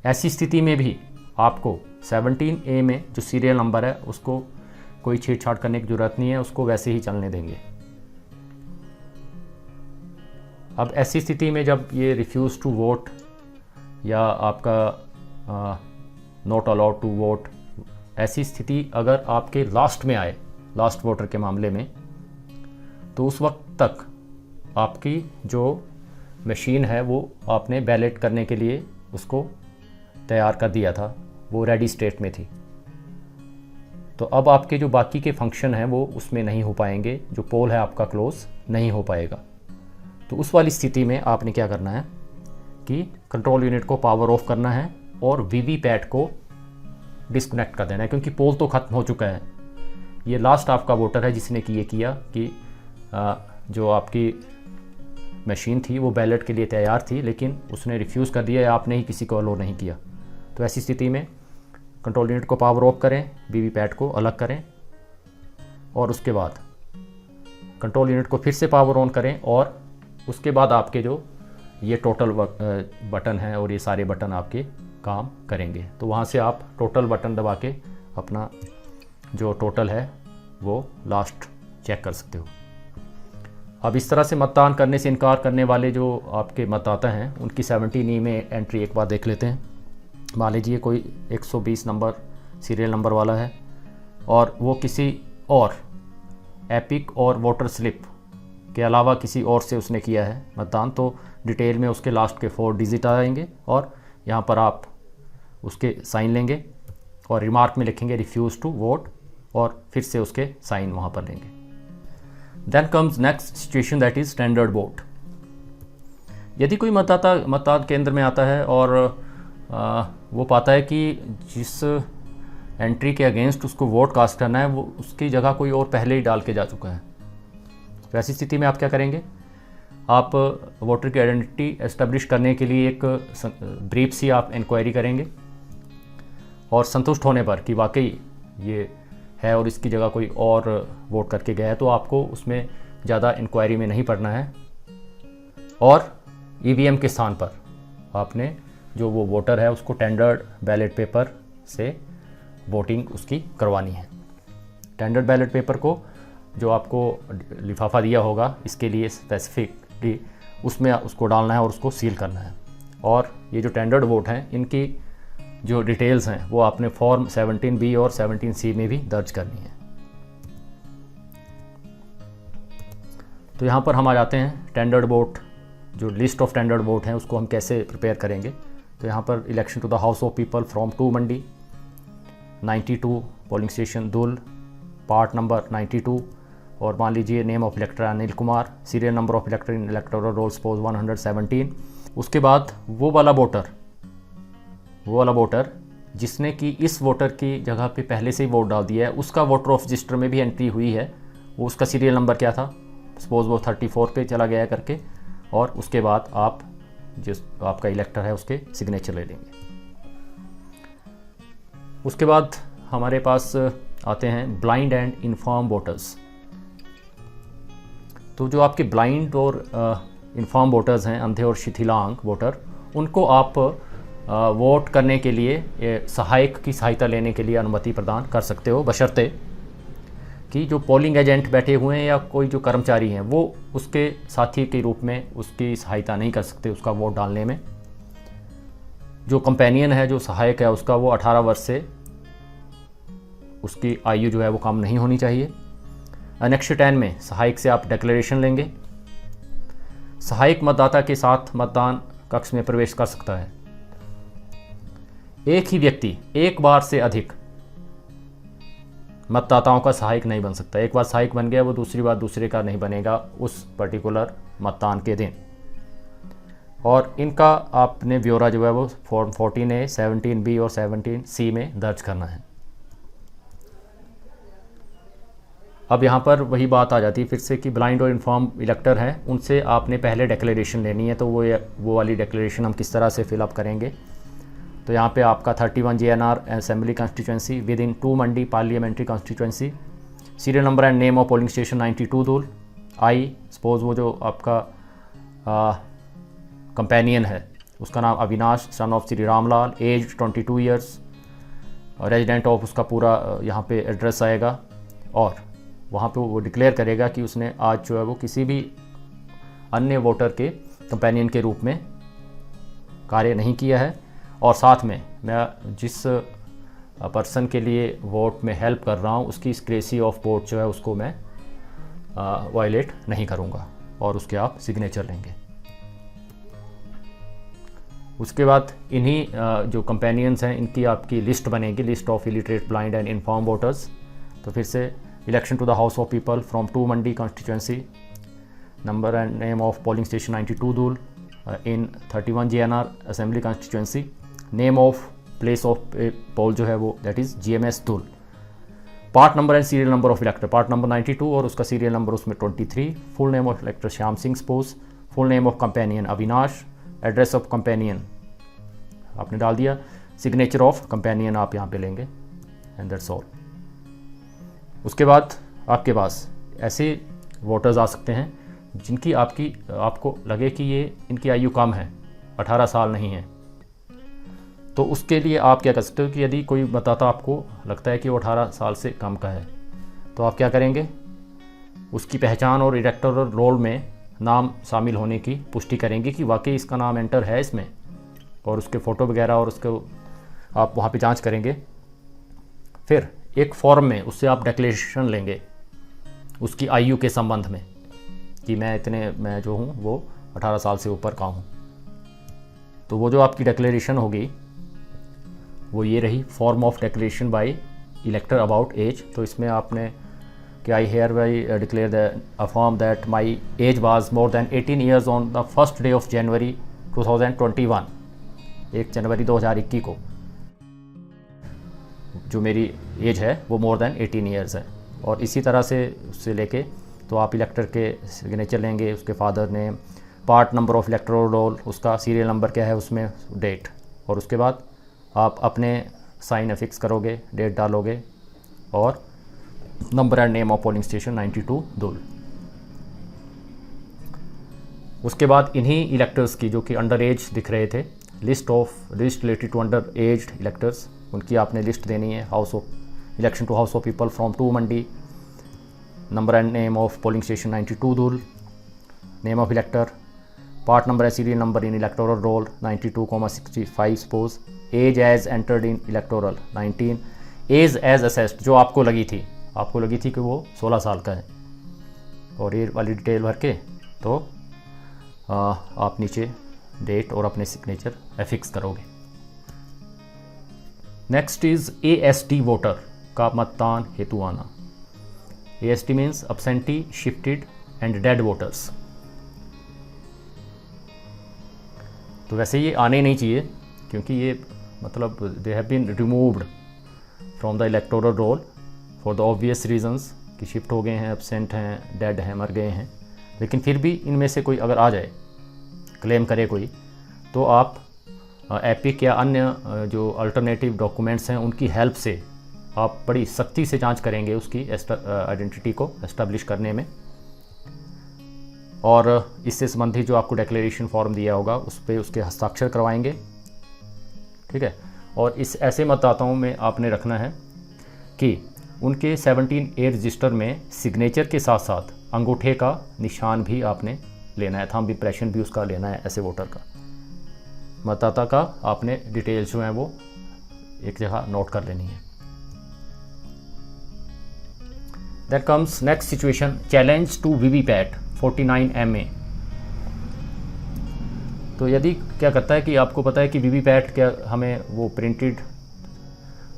ऐसी स्थिति में भी आपको 17A में जो सीरियल नंबर है उसको कोई छेड़छाड़ करने की ज़रूरत नहीं है, उसको वैसे ही चलने देंगे। अब ऐसी स्थिति में जब ये रिफ्यूज़ टू वोट या आपका नॉट अलाउड टू वोट, ऐसी स्थिति अगर आपके लास्ट में आए, लास्ट वोटर के मामले में, तो उस वक्त तक आपकी जो मशीन है वो आपने बैलेट करने के लिए उसको तैयार कर दिया था, वो रेडी स्टेट में थी। तो अब आपके जो बाकी के फंक्शन हैं वो उसमें नहीं हो पाएंगे, जो पोल है आपका क्लोज नहीं हो पाएगा। तो उस वाली स्थिति में आपने क्या करना है कि कंट्रोल यूनिट को पावर ऑफ करना है और वीवीपैट को डिस्कनेक्ट कर देना है, क्योंकि पोल तो ख़त्म हो चुका है। ये लास्ट आपका वोटर है जिसने कि ये किया कि जो आपकी मशीन थी वो बैलेट के लिए तैयार थी लेकिन उसने रिफ्यूज़ कर दिया या आपने ही किसी को अलो नहीं किया। तो ऐसी स्थिति में कंट्रोल यूनिट को पावर ऑफ करें, वीवीपैट को अलग करें और उसके बाद कंट्रोल यूनिट को फिर से पावर ऑन करें और उसके बाद आपके जो ये टोटल बटन हैं और ये सारे बटन आपके काम करेंगे। तो वहाँ से आप टोटल बटन दबा के अपना जो टोटल है वो लास्ट चेक कर सकते हो। अब इस तरह से मतदान करने से इनकार करने वाले जो आपके मतदाता हैं उनकी 17E में एंट्री एक बार देख लेते हैं। मान लीजिए कोई 120 नंबर सीरियल नंबर वाला है और वो किसी और एपिक और वोटर स्लिप के अलावा किसी और से उसने किया है मतदान, तो डिटेल में उसके लास्ट के 4 डिजिट आएंगे और यहाँ पर आप उसके साइन लेंगे और रिमार्क में लिखेंगे रिफ्यूज़ टू वोट और फिर से उसके साइन वहाँ पर लेंगे। Then comes next situation, that is standard vote. यदि कोई मतदाता मतदान केंद्र में आता है और वो पाता है कि जिस एंट्री के अगेंस्ट उसको वोट कास्ट करना है वो उसकी जगह कोई और पहले ही डाल के जा चुका है, तो ऐसी स्थिति में आप क्या करेंगे, आप वोटर की आइडेंटिटी एस्टेब्लिश करने के लिए एक ब्रीफ सी आप इंक्वायरी करेंगे और संतुष्ट होने पर कि वाकई ये है और इसकी जगह कोई और वोट करके गया है तो आपको उसमें ज़्यादा इंक्वायरी में नहीं पड़ना है और ईवीएम के स्थान पर आपने जो वो वोटर है उसको टेंडर्ड बैलेट पेपर से वोटिंग उसकी करवानी है। टेंडर्ड बैलेट पेपर को जो आपको लिफाफा दिया होगा इसके लिए स्पेसिफिकली उसमें उसको डालना है और उसको सील करना है। और ये जो टेंडर्ड वोट हैं इनकी जो डिटेल्स हैं वो आपने फॉर्म 17B और 17C में भी दर्ज करनी है। तो यहाँ पर हम आ जाते हैं टेंडर्ड वोट, जो लिस्ट ऑफ टेंडर्ड वोट हैं उसको हम कैसे प्रिपेयर करेंगे। तो यहाँ पर election to the house of people from 2 Mandi, 92 polling station Dhul, part number 92 और मान लीजिए name of elector Anil Kumar, serial number of elector in electoral roll suppose 117। उसके बाद वो वाला वोटर जिसने कि इस वोटर की जगह पे पहले से ही वोट डाल दिया है उसका वोटर ऑफ रजिस्टर में भी एंट्री हुई है, वो उसका सीरियल नंबर क्या था, सपोज वो 34 पे चला गया करके, और उसके बाद आप जिस आपका इलेक्टर है उसके सिग्नेचर ले लेंगे। उसके बाद हमारे पास आते हैं ब्लाइंड एंड इन्फॉर्म वोटर्स। तो जो आपके ब्लाइंड और इन्फॉर्म वोटर्स हैं, अंधे और शिथिलांग वोटर, उनको आप वोट करने के लिए सहायक की सहायता लेने के लिए अनुमति प्रदान कर सकते हो, बशर्ते कि जो पोलिंग एजेंट बैठे हुए हैं या कोई जो कर्मचारी हैं वो उसके साथी के रूप में उसकी सहायता नहीं कर सकते उसका वोट डालने में। जो कंपेनियन है, जो सहायक है, उसका वो 18 वर्ष से उसकी आयु जो है वो कम नहीं होनी चाहिए। एनेक्स 10 में सहायक से आप डिक्लेरेशन लेंगे। सहायक मतदाता के साथ मतदान कक्ष में प्रवेश कर सकता है। एक ही व्यक्ति एक बार से अधिक मतदाताओं का सहायक नहीं बन सकता। एक बार सहायक बन गया वो दूसरी बार दूसरे का नहीं बनेगा उस पर्टिकुलर मतदान के दिन। और इनका आपने ब्यौरा जो है वो फॉर्म 14A, 17B और 17C में दर्ज करना है। अब यहाँ पर वही बात आ जाती है फिर से कि ब्लाइंड और इन्फॉर्म इलेक्टर हैं, उनसे आपने पहले डिक्लेरेशन लेनी है। तो वो वाली डिक्लेरेशन हम किस तरह से फिलअप करेंगे। तो यहाँ पे आपका 31 JNR assembly constituency within 2 Mandi parliamentary constituency, serial number and name of polling station 92 Dhul. I suppose वो जो आपका कंपेनियन है उसका नाम Avinash son of Shri Ramlal, age 22 years, resident of उसका पूरा यहाँ पे एड्रेस आएगा। और वहाँ पे वो डिक्लेयर करेगा कि उसने आज जो है वो किसी भी अन्य वोटर के कंपेनियन के रूप में कार्य नहीं किया है। और साथ में मैं जिस पर्सन के लिए वोट में हेल्प कर रहा हूँ उसकी स्क्रेसी ऑफ वोट जो है उसको मैं वायलेट नहीं करूँगा। और उसके आप सिग्नेचर लेंगे। उसके बाद इन्हीं जो कंपेनियंस हैं इनकी आपकी लिस्ट बनेगी, list of illiterate blind and infirm voters. तो फिर से election to the house of people from 2 Mandi constituency, number and name of polling station 92 Dool in 31 JNR assembly constituency, name of place of poll जो है वो that is GMS Dool, part number and serial number of elector, part number 92 और उसका serial number उसमें 23, full name of elector Shyam Singh suppose, full name of companion Avinash, address of companion आपने डाल दिया, signature of companion आप यहाँ पे लेंगे एंड दैट्स ऑल। उसके बाद आपके पास ऐसे वोटर्स आ सकते हैं जिनकी आपको लगे कि ये इनकी आयु कम है, 18 साल नहीं है। तो उसके लिए आप क्या कर सकते हो कि यदि कोई मतदाता आपको लगता है कि वो 18 साल से कम का है तो आप क्या करेंगे, उसकी पहचान और इलेक्टोरल रोल में नाम शामिल होने की पुष्टि करेंगे कि वाकई इसका नाम एंटर है इसमें, और उसके फ़ोटो वगैरह और उसको आप वहाँ पे जांच करेंगे। फिर एक फॉर्म में उससे आप डिक्लेरेशन लेंगे उसकी आयु के संबंध में कि मैं जो हूँ वो 18 साल से ऊपर का हूँ। तो वो जो आपकी डिक्लेरेशन होगी वो ये रही, form of declaration by elector about age. तो इसमें आपने कि I hereby declare the affirm that my age was more than 18 years on the first day of January 2021, 1 जनवरी 2021 को जो मेरी एज है वो मोर देन 18 ईयर्स है। और इसी तरह से उससे लेके तो आप इलेक्टर के सिग्नेचर लेंगे, उसके father name, part number of electoral role, उसका सीरियल नंबर क्या है उसमें, डेट, और उसके बाद आप अपने साइन अफिक्स करोगे, डेट डालोगे और number and name of polling station 92 दूल। उसके बाद इन्हीं इलेक्टर्स की जो कि अंडर एज दिख रहे थे, list related to under aged electors, उनकी आपने लिस्ट देनी है। House of election to house of people from 2 Mandi, number and name of polling station 92 Dhul, name of elector, part number and serial number in electoral roll 92,65 suppose, age as entered in electoral 19, age as assessed जो आपको लगी थी कि वो 16 साल का है, और ये वाली डिटेल भर के तो आप नीचे डेट और अपने सिग्नेचर एफिक्स करोगे। नेक्स्ट इज AST वोटर का मतदान हेतु आना। AST means absentee, shifted and dead voters. तो वैसे ये आने नहीं चाहिए क्योंकि ये मतलब they have been removed from the electoral roll for the obvious reasons कि शिफ्ट हो गए हैं, एब्सेंट हैं, डेड हैं, मर गए हैं। लेकिन फिर भी इनमें से कोई अगर आ जाए, क्लेम करे कोई, तो आप एपिक या अन्य जो अल्टरनेटिव डॉक्यूमेंट्स हैं उनकी हेल्प से आप बड़ी सख्ती से जांच करेंगे उसकी आइडेंटिटी को एस्टेब्लिश करने में। और इससे संबंधित जो आपको डिक्लेरेशन फॉर्म दिया होगा उस पर उसके हस्ताक्षर करवाएंगे, ठीक है। और इस ऐसे मतदाताओं में आपने रखना है कि उनके 17A रजिस्टर में सिग्नेचर के साथ साथ अंगूठे का निशान भी आपने लेना है, थंब इंप्रेशन भी उसका लेना है ऐसे वोटर का। मतदाता का आपने डिटेल्स जो हैं वो एक जगह नोट कर लेनी है। That comes next situation, challenge to VVPAT 49MA। तो यदि क्या करता है कि आपको पता है कि वीवीपैट क्या हमें वो प्रिंटेड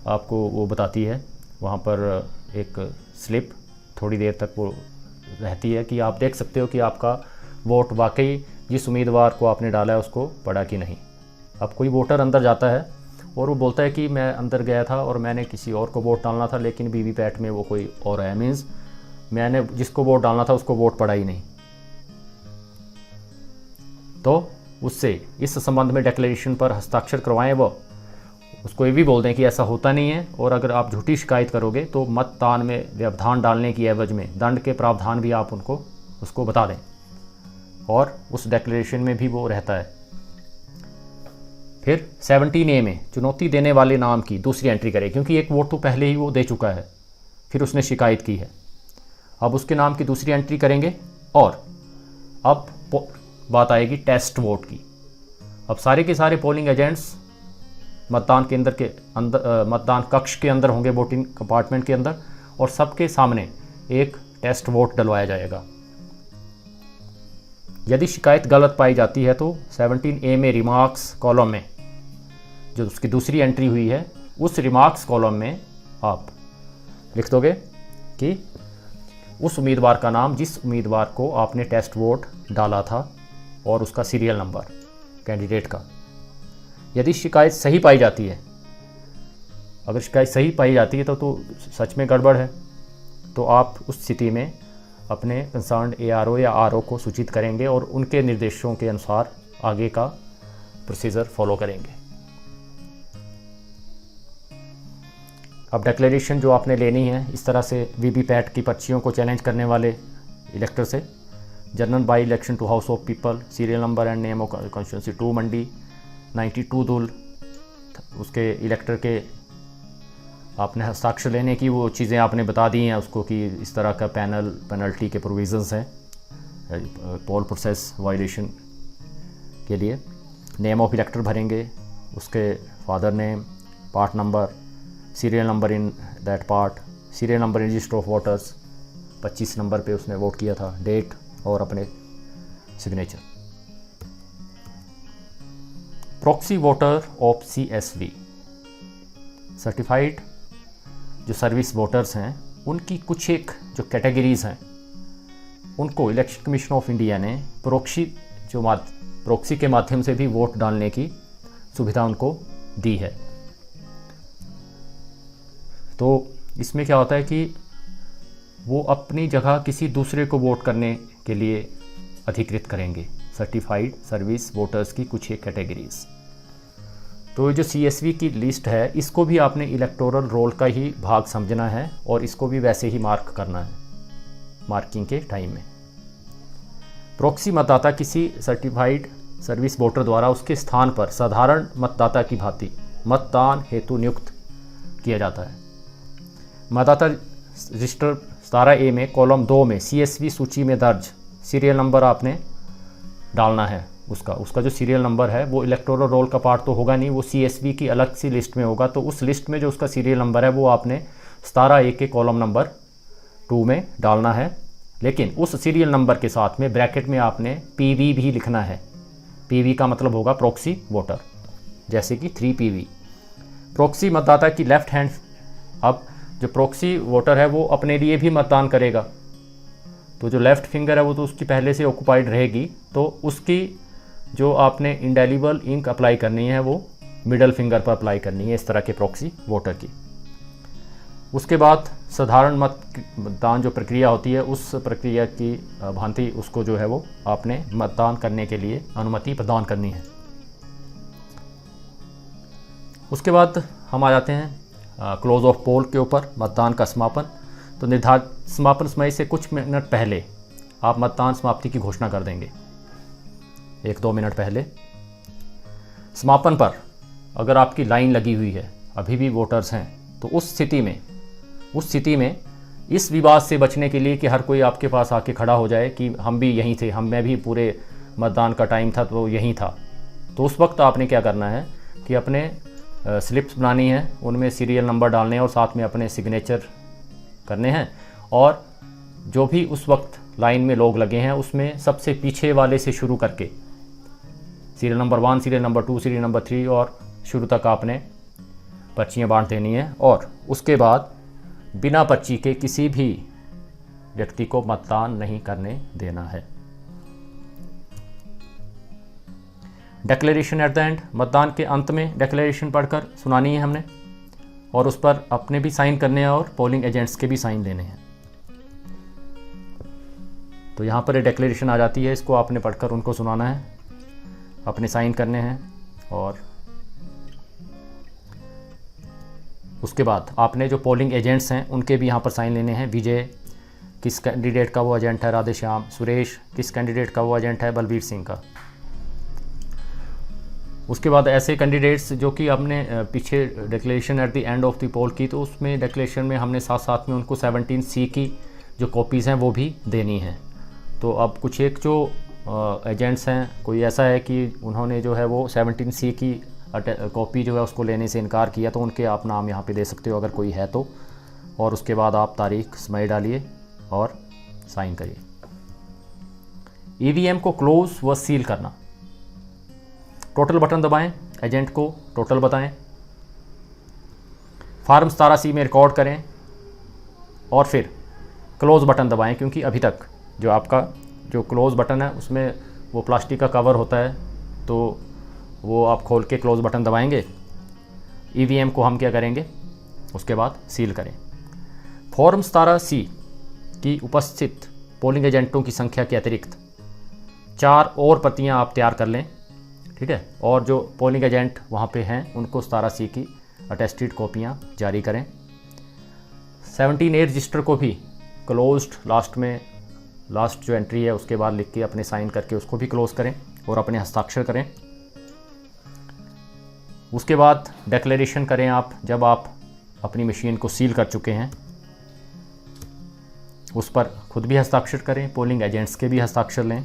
आपको वो बताती है, वहाँ पर एक स्लिप थोड़ी देर तक वो रहती है कि आप देख सकते हो कि आपका वोट वाकई जिस उम्मीदवार को आपने डाला है उसको पड़ा कि नहीं। अब कोई वोटर अंदर जाता है और वो बोलता है कि मैं अंदर गया था और मैंने किसी और को वोट डालना था लेकिन वीवीपैट में वो कोई और है, मीन्स मैंने जिसको वोट डालना था उसको वोट पड़ा ही नहीं। तो उससे इस संबंध में डिक्लेरेशन पर हस्ताक्षर करवाएं, वो उसको ये भी बोल दें कि ऐसा होता नहीं है, और अगर आप झूठी शिकायत करोगे तो मतदान में व्यवधान डालने की एवज में दंड के प्रावधान भी आप उसको बता दें, और उस डिक्लेरेशन में भी वो रहता है। फिर 17A में चुनौती देने वाले नाम की दूसरी एंट्री करें, क्योंकि एक वोट तो पहले ही वो दे चुका है, फिर उसने शिकायत की है। अब उसके नाम की दूसरी एंट्री करेंगे, और अब बात आएगी टेस्ट वोट की। अब सारे के सारे पोलिंग एजेंट्स मतदान केंद्र के अंदर, मतदान कक्ष के अंदर होंगे, वोटिंग कंपार्टमेंट के अंदर, और सबके सामने एक टेस्ट वोट डलवाया जाएगा। यदि शिकायत गलत पाई जाती है तो 17A में रिमार्क्स कॉलम में जो उसकी दूसरी एंट्री हुई है, उस रिमार्क्स कॉलम में आप लिख दोगे कि उस उम्मीदवार का नाम जिस उम्मीदवार को आपने टेस्ट वोट डाला था और उसका सीरियल नंबर कैंडिडेट का। यदि शिकायत सही पाई जाती है, अगर शिकायत सही पाई जाती है तो सच में गड़बड़ है, तो आप उस स्थिति में अपने कंसर्न ARO या RO को सूचित करेंगे और उनके निर्देशों के अनुसार आगे का प्रोसीजर फॉलो करेंगे। अब डिक्लेरेशन जो आपने लेनी है इस तरह से वीवीपैट की पर्चियों को चैलेंज करने वाले इलेक्टर से, general by election to house of people, serial number and name of constituency 2 Mandi 92 Dhul, उसके इलेक्टर के आपने हस्ताक्षर लेने की वो चीज़ें आपने बता दी हैं उसको कि इस तरह का पेनल्टी के प्रोविज़न्स हैं पोल प्रोसेस वायलेशन के लिए। नेम ऑफ इलेक्टर भरेंगे, उसके father name, part number, serial number in that part, serial number in register of voters, 25 number पे उसने वोट किया था, डेट और अपने signature. Proxy voter of CSV, certified जो सर्विस वोटर्स हैं उनकी कुछ एक जो कैटेगरीज़ हैं उनको इलेक्शन कमीशन ऑफ इंडिया ने प्रॉक्सी के माध्यम से भी वोट डालने की सुविधा उनको दी है। तो इसमें क्या होता है कि वो अपनी जगह किसी दूसरे को वोट करने के लिए अधिकृत करेंगे सर्टिफाइड सर्विस वोटर्स की कुछ एक कैटेगरीज़। तो जो CSV की लिस्ट है इसको भी आपने इलेक्टोरल रोल का ही भाग समझना है और इसको भी वैसे ही मार्क करना है मार्किंग के टाइम में। प्रॉक्सी मतदाता किसी सर्टिफाइड सर्विस वोटर द्वारा उसके स्थान पर साधारण मतदाता की भांति मतदान हेतु नियुक्त किया जाता है। मतदाता रजिस्टर 17A में कॉलम 2 में CSV सूची में दर्ज सीरियल नंबर आपने डालना है। उसका जो सीरियल नंबर है वो इलेक्टोरल रोल का पार्ट तो होगा नहीं, वो CSV की अलग सी लिस्ट में होगा। तो उस लिस्ट में जो उसका सीरियल नंबर है वो आपने 17A के कॉलम नंबर 2 में डालना है, लेकिन उस सीरियल नंबर के साथ में ब्रैकेट में आपने PV भी लिखना है। PV का मतलब होगा प्रॉक्सी वोटर, जैसे कि 3PV। प्रॉक्सी मतदाता की लेफ्ट हैंड, अब जो प्रॉक्सी वोटर है वो अपने लिए भी मतदान करेगा, तो जो लेफ़्ट फिंगर है वो तो उसकी पहले से ऑक्यूपाइड रहेगी, तो उसकी जो आपने इंडेलिबल इंक अप्लाई करनी है वो मिडल फिंगर पर अप्लाई करनी है इस तरह के प्रॉक्सी वोटर की। उसके बाद साधारण मतदान जो प्रक्रिया होती है उस प्रक्रिया की भांति उसको जो है वो आपने मतदान करने के लिए अनुमति प्रदान करनी है। उसके बाद हम आ जाते हैं क्लोज ऑफ पोल के ऊपर, मतदान का समापन। तो निर्धारित समापन समय से कुछ मिनट पहले आप मतदान समाप्ति की घोषणा कर देंगे, 1-2 मिनट पहले। समापन पर अगर आपकी लाइन लगी हुई है, अभी भी वोटर्स हैं, तो उस स्थिति में इस विवाद से बचने के लिए कि हर कोई आपके पास आके खड़ा हो जाए कि हम भी यहीं थे, मैं भी पूरे मतदान का टाइम था तो यहीं था, तो उस वक्त आपने क्या करना है कि अपने स्लिप्स बनानी है, उनमें सीरियल नंबर डालने हैं और साथ में अपने सिग्नेचर करने हैं। और जो भी उस वक्त लाइन में लोग लगे हैं उसमें सबसे पीछे वाले से शुरू करके serial number 1, serial number 2, serial number 3 और शुरू तक आपने पर्चियाँ बांट देनी है। और उसके बाद बिना पर्ची के किसी भी व्यक्ति को मतदान नहीं करने देना है। डिक्लेरेशन एट द एंड, मतदान के अंत में डिक्लेरेशन पढ़कर सुनानी है हमने, और उस पर अपने भी साइन करने हैं और पोलिंग एजेंट्स के भी साइन लेने हैं। तो यहाँ पर डिक्लेरेशन आ जाती है, इसको आपने पढ़कर उनको सुनाना है, अपने साइन करने हैं, और उसके बाद आपने जो पोलिंग एजेंट्स हैं उनके भी यहाँ पर साइन लेने हैं। विजय किस कैंडिडेट का वो एजेंट है, राधेश्याम। सुरेश किस कैंडिडेट का वो एजेंट है, बलबीर सिंह का। उसके बाद ऐसे कैंडिडेट्स जो कि आपने पीछे declaration at the end of the poll की, तो उसमें डिक्लेरेशन में हमने साथ साथ में उनको 17C की जो कॉपीज़ हैं वो भी देनी है। तो अब कुछ एक जो एजेंट्स हैं, कोई ऐसा है कि उन्होंने जो है वो 17C की कॉपी जो है उसको लेने से इनकार किया, तो उनके आप नाम यहाँ पे दे सकते हो अगर कोई है तो। और उसके बाद आप तारीख समय डालिए और साइन करिए। EVM को क्लोज व सील करना, टोटल बटन दबाएं, एजेंट को टोटल बताएं, फॉर्म 17C में रिकॉर्ड करें और फिर क्लोज बटन दबाएं, क्योंकि अभी तक जो आपका जो क्लोज बटन है उसमें वो प्लास्टिक का कवर होता है, तो वो आप खोल के क्लोज बटन दबाएंगे। EVM को हम क्या करेंगे, उसके बाद सील करें। फॉर्म 17C की उपस्थित पोलिंग एजेंटों की संख्या के अतिरिक्त 4 और प्रतियां आप तैयार कर लें, ठीक है। और जो पोलिंग एजेंट वहाँ पे हैं उनको 17C की अटेस्टेड कॉपियाँ जारी करें। 17A रजिस्टर को भी क्लोज्ड, लास्ट जो एंट्री है उसके बाद लिख के अपने साइन करके उसको भी क्लोज करें और अपने हस्ताक्षर करें। उसके बाद डिक्लेरेशन करें आप, जब आप अपनी मशीन को सील कर चुके हैं उस पर खुद भी हस्ताक्षर करें, पोलिंग एजेंट्स के भी हस्ताक्षर लें।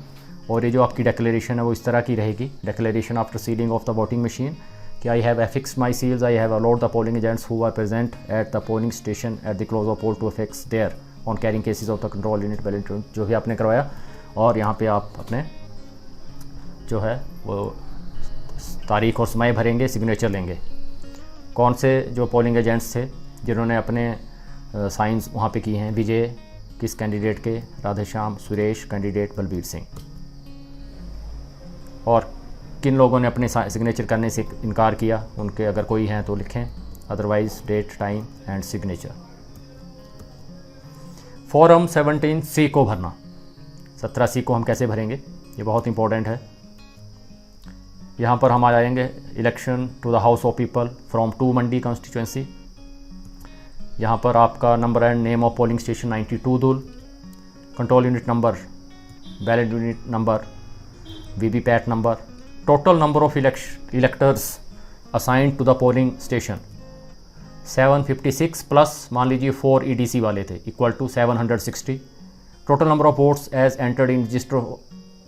और ये जो आपकी डिक्लेरेशन है वो इस तरह की रहेगी। Declaration after sealing of the voting machine कि I have affixed my seals, I have allowed the polling agents who are present at the polling station at the close of poll to affix their on carrying cases of the control unit ballot, जो भी आपने करवाया। और यहाँ पे आप अपने जो है वो तारीख और समय भरेंगे, सिग्नेचर लेंगे। कौन से जो पोलिंग एजेंट्स थे जिन्होंने अपने साइंस वहाँ पे किए हैं, विजय किस कैंडिडेट के, राधेश्याम, सुरेश कैंडिडेट बलबीर सिंह। और किन लोगों ने अपने सिग्नेचर करने से इनकार किया, उनके अगर कोई हैं तो लिखें, otherwise date, time and signature. Form 17C को भरना, 17C को हम कैसे भरेंगे ये बहुत इंपॉर्टेंट है। यहाँ पर हम आ जाएंगे election to the house of people from 2 Mandi constituency. यहाँ पर आपका number and name of polling station 92 Dhul, control unit number, ballot unit number, VVPAT number, total number of electors assigned to the polling station 756 plus मान लीजिए 4 EDC वाले थे equal to 760। Total number of votes as entered in register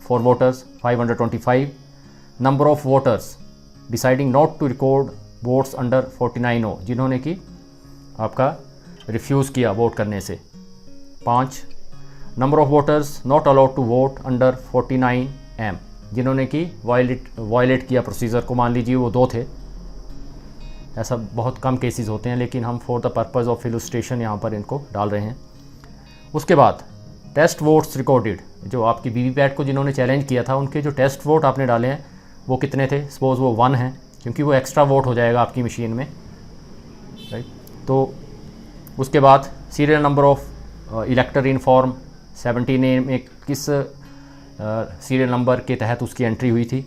for voters 525। Number of voters deciding not to record votes under 49O, जिन्होंने कि आपका refuse किया vote करने से 5। Number of voters not allowed to vote under 49M, जिन्होंने कि violet किया procedure को, मान लीजिए वो 2 थे। ऐसा बहुत कम केसेस होते हैं, लेकिन हम for the purpose of illustration यहाँ पर इनको डाल रहे हैं। उसके बाद टेस्ट वोट्स रिकॉर्डेड, जो आपकी वीवीपैट को जिन्होंने चैलेंज किया था उनके जो टेस्ट वोट आपने डाले हैं वो कितने थे, सपोज़ वो 1 हैं, क्योंकि वो एक्स्ट्रा वोट हो जाएगा आपकी मशीन में, राइट। तो उसके बाद serial number of elector in form 17A में किस सीरियल नंबर के तहत उसकी एंट्री हुई थी।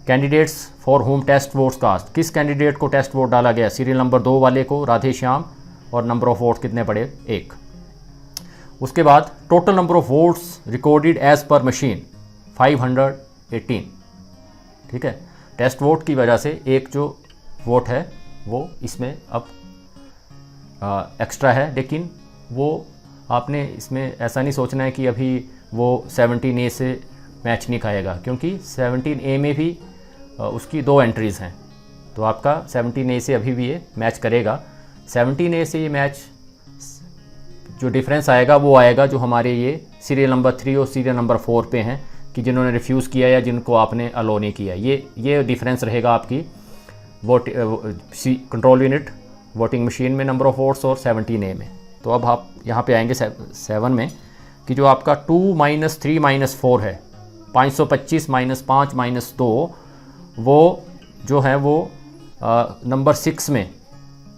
Candidates for whom test votes cast, किस कैंडिडेट को टेस्ट वोट डाला गया, सीरियल नंबर 2 वाले को राधे श्याम, और नंबर ऑफ वोट्स कितने पड़े, 1। उसके बाद total number of votes recorded as per machine 518। ठीक है, टेस्ट वोट की वजह से एक जो वोट है वो इसमें अब एक्स्ट्रा है, लेकिन वो आपने इसमें ऐसा नहीं सोचना है कि अभी वो 17A से मैच नहीं खाएगा, क्योंकि 17A में भी उसकी 2 एंट्रीज़ हैं, तो आपका 17A से अभी भी ये मैच करेगा। 17A से ये मैच जो डिफरेंस आएगा वो आएगा जो हमारे ये सीरियल नंबर 3 और सीरियल नंबर 4 पे हैं, कि जिन्होंने रिफ्यूज़ किया या जिनको आपने अलो नहीं किया, ये डिफरेंस रहेगा आपकी vote control unit voting machine में नंबर ऑफ वोट्स और 17A में। तो अब आप यहाँ पे आएंगे 7 में कि जो आपका 2 - 3 - 4 है, 525 - 5 - 2, वो जो है वो नंबर 6 में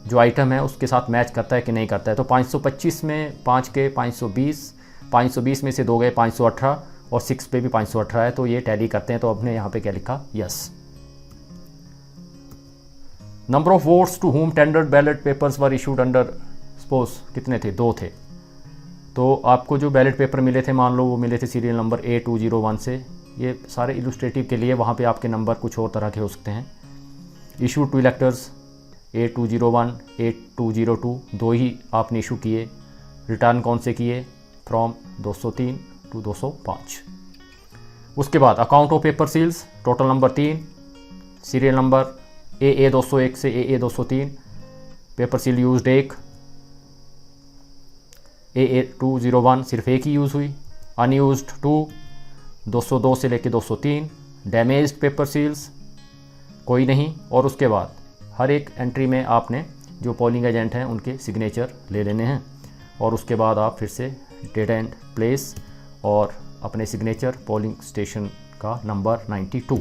जो आइटम है उसके साथ मैच करता है कि नहीं करता है। तो 525 में 5 के 520 में से 2 गए 518, और 6 पे भी 518 है, तो ये टैली करते हैं। तो आपने यहाँ पे क्या लिखा, yes. Number of votes to whom tendered ballot papers were issued under, suppose कितने थे, 2 थे। तो आपको जो बैलेट पेपर मिले थे, मान लो वो मिले थे सीरियल नंबर A201 से। ये सारे इलस्ट्रेटिव के लिए, वहाँ पे आपके नंबर कुछ और तरह के हो सकते हैं। Issue to electors A201 A202, 2 ही आपने इशू किए। रिटर्न कौन से किए, फ्रॉम 203 to 205। उसके बाद account of paper seals, total number 3, serial number AA201 से AA203, paper seal used 1, AA201 सिर्फ 1 ही यूज़ हुई, अनयूज्ड 2, 202 से लेके 203, डैमेज्ड पेपर सील्स कोई नहीं। और उसके बाद हर एक एंट्री में आपने जो पोलिंग एजेंट हैं उनके सिग्नेचर ले लेने हैं, और उसके बाद आप फिर से डेट एंड प्लेस और अपने सिग्नेचर, पोलिंग स्टेशन का नंबर 92।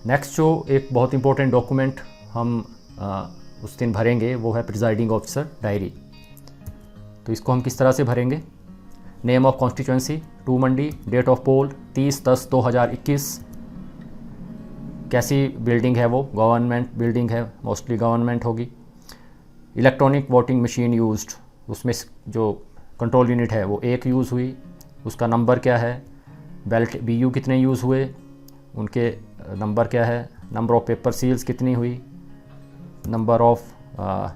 नेक्स्ट जो एक बहुत इंपॉर्टेंट डॉक्यूमेंट हम उस दिन भरेंगे वो है प्रिजाइडिंग ऑफिसर डायरी। तो इसको हम किस तरह से भरेंगे, name of constituency 2 Mandi, date of poll 30/10/2021, कैसी बिल्डिंग है वो, गवर्नमेंट बिल्डिंग है, मोस्टली गवर्नमेंट होगी। इलेक्ट्रॉनिक वोटिंग मशीन यूज्ड, उसमें जो कंट्रोल यूनिट है वो 1 यूज़ हुई, उसका नंबर क्या है, बेल्ट BU कितने यूज़ हुए, उनके नंबर क्या है, नंबर ऑफ़ पेपर सील्स कितनी हुई, नंबर ऑफ़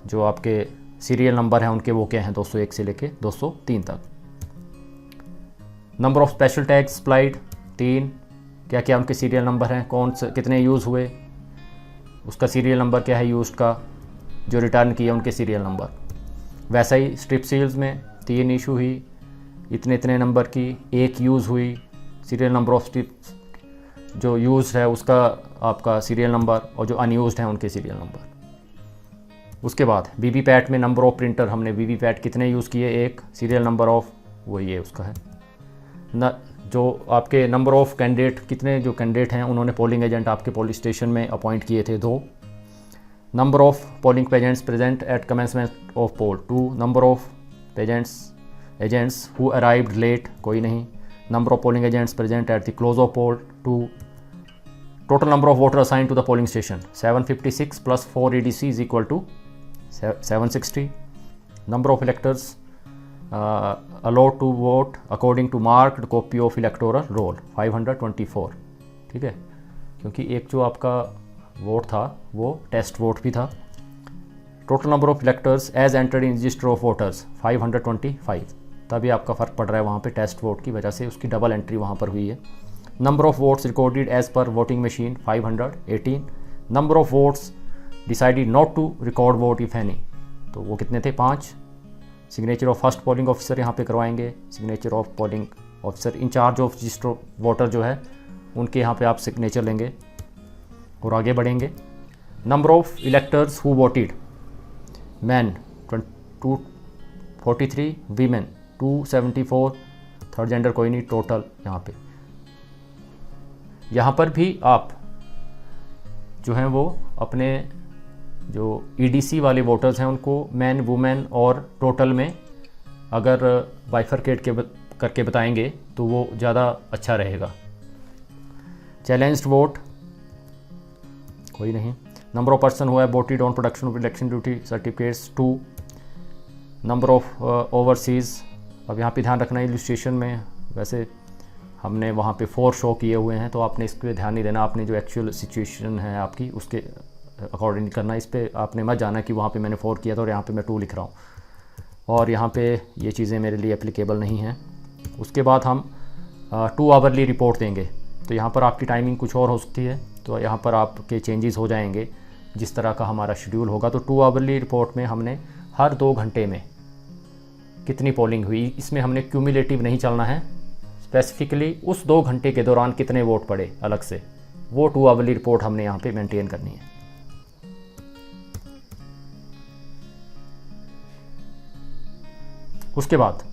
जो आपके सीरियल नंबर हैं उनके वो क्या हैं, 201 से लेके 203 तक। Number of special tags supplied 3, क्या क्या उनके सीरियल नंबर हैं, कौन से कितने यूज़ हुए, उसका सीरियल नंबर क्या है यूज्ड का, जो रिटर्न किया उनके सीरियल नंबर। वैसा ही स्ट्रिप सील्स में 3 इशू हुई, इतने इतने नंबर की, 1 यूज़ हुई, सीरियल नंबर ऑफ स्ट्रिप जो यूज़ है उसका आपका सीरियल नंबर, और जो अनयूज्ड हैं उनके सीरियल नंबर। उसके बाद वीवीपैट में नंबर ऑफ प्रिंटर, हमने वीवीपैट कितने यूज़ किए, 1, सीरियल नंबर ऑफ वो ये उसका है न, जो आपके नंबर ऑफ़ कैंडिडेट कितने जो कैंडिडेट हैं उन्होंने पोलिंग एजेंट आपके पोलिंग स्टेशन में अपॉइंट किए थे 2, number of polling agents present at commencement of poll 2, number of agents who arrived late कोई नहीं, number of polling agents present at the close of poll 2, total number of voter assign to the polling station 756 + 4 EDC is equal to 760, number of electors allowed to vote according to marked copy of electoral roll 524। ठीक है, क्योंकि एक जो आपका vote था वो test vote भी था। Total number of electors as entered in register of voters 525, तभी आपका फ़र्क पड़ रहा है वहाँ पे टेस्ट वोट की वजह से, उसकी डबल एंट्री वहाँ पर हुई है। Number of votes recorded as per voting machine 518, number of votes decided not to record vote if any, तो वो कितने थे, 5। Signature of first polling officer यहाँ पे करवाएंगे, signature of polling officer incharge of register voter जो है उनके यहाँ पे आप सिग्नेचर लेंगे और आगे बढ़ेंगे। Number of electors who voted, man 243, women 274, third gender कोई नहीं, टोटल यहाँ पर भी आप जो हैं वो अपने जो EDC वाले वोटर्स हैं उनको मैन वुमेन और टोटल में अगर बाइफरकेट करके बताएंगे तो वो ज़्यादा अच्छा रहेगा। चैलेंज्ड वोट कोई नहीं। नंबर ऑफ पर्सन हुआ है voted on production of election duty certificates 2। Number of overseas, अब यहाँ पे ध्यान रखना इलस्ट्रेशन में वैसे हमने वहाँ पे 4 शो किए हुए हैं, तो आपने इस पर ध्यान नहीं देना, आपने जो एक्चुअल सिचुएशन है आपकी उसके अकॉर्डिंग करना। इस पर आपने मत जाना कि वहाँ पे मैंने 4 किया था और यहाँ पे मैं 2 लिख रहा हूँ, और यहाँ पे ये चीज़ें मेरे लिए एप्लीकेबल नहीं हैं। उसके बाद हम 2 आवरली रिपोर्ट देंगे, तो यहाँ पर आपकी टाइमिंग कुछ और हो सकती है, तो यहाँ पर आपके चेंजेस हो जाएंगे जिस तरह का हमारा शेड्यूल होगा। तो 2 आवरली रिपोर्ट में हमने हर 2 घंटे में कितनी पोलिंग हुई, इसमें हमने क्यूमुलेटिव नहीं चलना है, स्पेसिफिकली उस 2 घंटे के दौरान कितने वोट पड़े अलग से, वो 2 आवरली रिपोर्ट हमने यहाँ पे मेंटेन करनी है। उसके बाद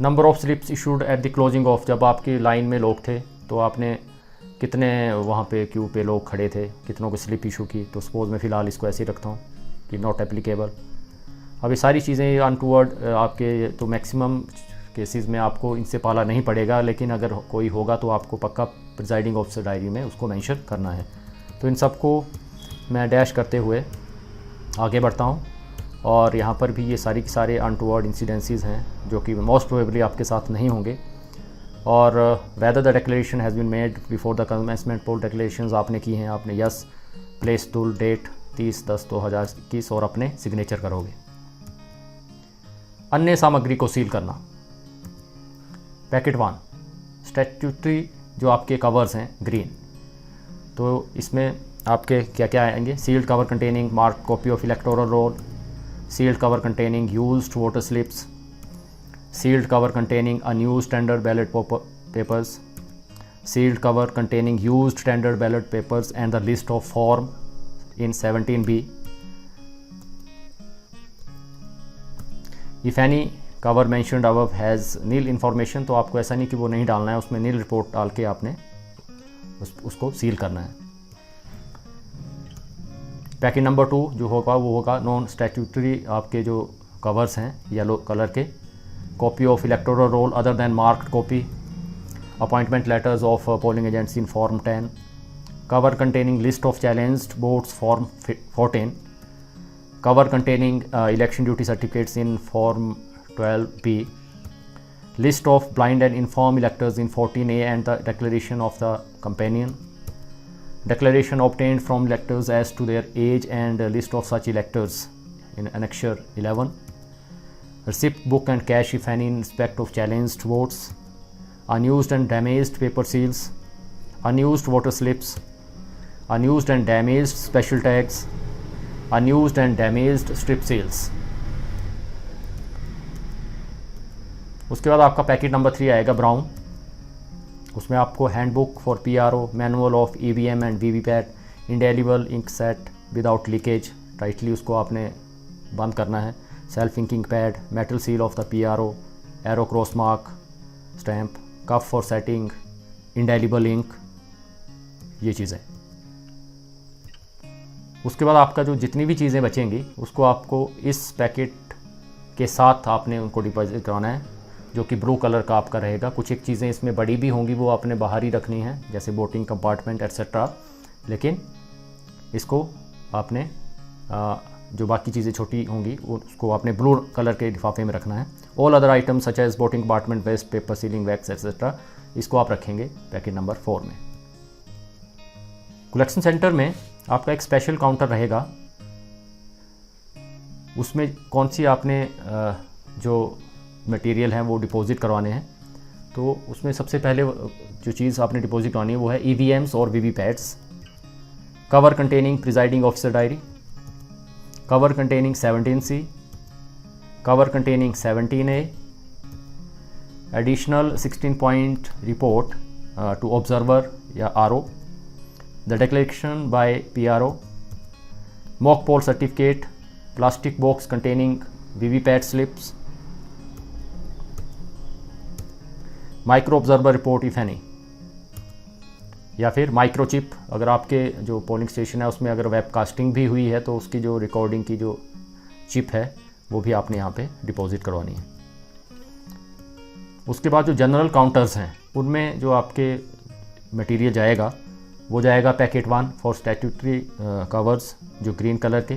number of slips issued at the closing of, जब आपकी लाइन में लोग थे तो आपने कितने वहाँ पे क्यू पे लोग खड़े थे, कितनों को स्लिप इशू की। तो सपोज़ मैं फ़िलहाल इसको ऐसे ही रखता हूँ कि नॉट एप्लीकेबल। अब ये सारी चीज़ें अनटूवर्ड आपके, तो मैक्सिमम केसेस में आपको इनसे पाला नहीं पड़ेगा, लेकिन अगर कोई होगा तो आपको पक्का प्रिजाइडिंग ऑफिसर डायरी में उसको मेंशन करना है। तो इन सबको मैं डैश करते हुए आगे बढ़ता हूँ, और यहाँ पर भी ये सारी के सारे अनटूवर्ड इंसिडेंसीज हैं जो कि मोस्ट प्रोबेबली आपके साथ नहीं होंगे। और whether the declaration has been made before the commencement poll, declarations आपने की हैं, आपने यस प्लेस टूल डेट 30/10/2021 और अपने सिग्नेचर करोगे। अन्य सामग्री को सील करना। पैकेट 1 स्टैट्यूटरी जो आपके कवर्स हैं ग्रीन, तो इसमें आपके क्या क्या आएंगे, sealed cover containing mark copy of electoral roll, sealed cover containing used voter slips, sealed cover containing unused standard ballot papers, sealed cover containing used standard ballot papers and the list of form in 17B. If any cover mentioned above has nil information, तो आपको ऐसा नहीं कि वो नहीं डालना है, उसमें nil रिपोर्ट डाल के आपने उसको सील करना है। पैकेट नंबर 2 जो होगा वो होगा नॉन स्टैट्यूटरी आपके जो कवर्स हैं येलो कलर के, copy of electoral role other than marked copy, appointment letters of polling agents in form 10, cover containing list of challenged votes form 14, cover containing election duty certificates in form 12B, list of blind and inform electors in 14A and the declaration of the companion, declaration obtained from electors as to their age and a list of such electors in Annexure 11, receipt book and cash if any in respect of challenged votes, unused and damaged paper seals, unused voter slips, unused and damaged special tags, unused and damaged strip seals। उसके बाद आपका packet number 3 आएगा brown, उसमें आपको handbook for PRO, manual of EVM and VVPAT, indelible ink set without leakage, tightly उसको आपने बंद करना है, self inking pad, metal seal of the PRO, arrow cross mark stamp, cup for setting, indelible ink, ये चीज़ें। उसके बाद आपका जो जितनी भी चीज़ें बचेंगी उसको आपको इस पैकेट के साथ आपने उनको डिपॉजिट कराना है, जो कि ब्लू कलर का आपका रहेगा। कुछ एक चीज़ें इसमें बड़ी भी होंगी वो आपने बाहर ही रखनी है, जैसे वोटिंग कंपार्टमेंट एट्सेट्रा, लेकिन इसको आपने जो बाकी चीज़ें छोटी होंगी उसको आपने ब्लू कलर के लिफाफे में रखना है। All other items such as voting compartment waste paper sealing wax etcetera, इसको आप रखेंगे पैकेट नंबर 4 में। कलेक्शन सेंटर में आपका एक स्पेशल काउंटर रहेगा, उसमें कौन सी आपने जो मटेरियल हैं वो डिपॉजिट करवाने हैं, तो उसमें सबसे पहले जो चीज़ आपने डिपॉजिट करवानी है वो है EVMs और VVPATs, cover containing presiding officer diary, cover containing 17C, cover containing 17A, additional 16 point report to observer या RO, the declaration by PRO, mock poll certificate, plastic box containing VVPAT slips, micro observer report if any, या फिर microchip, अगर आपके जो polling station है उसमें अगर webcasting भी हुई है तो उसकी जो रिकॉर्डिंग की जो चिप है वो भी आपने यहाँ पे डिपॉजिट करवानी है। उसके बाद जो जनरल काउंटर्स हैं उनमें जो आपके मटेरियल जाएगा वो जाएगा पैकेट 1 फॉर स्टैट्यूटरी कवर्स जो ग्रीन कलर के,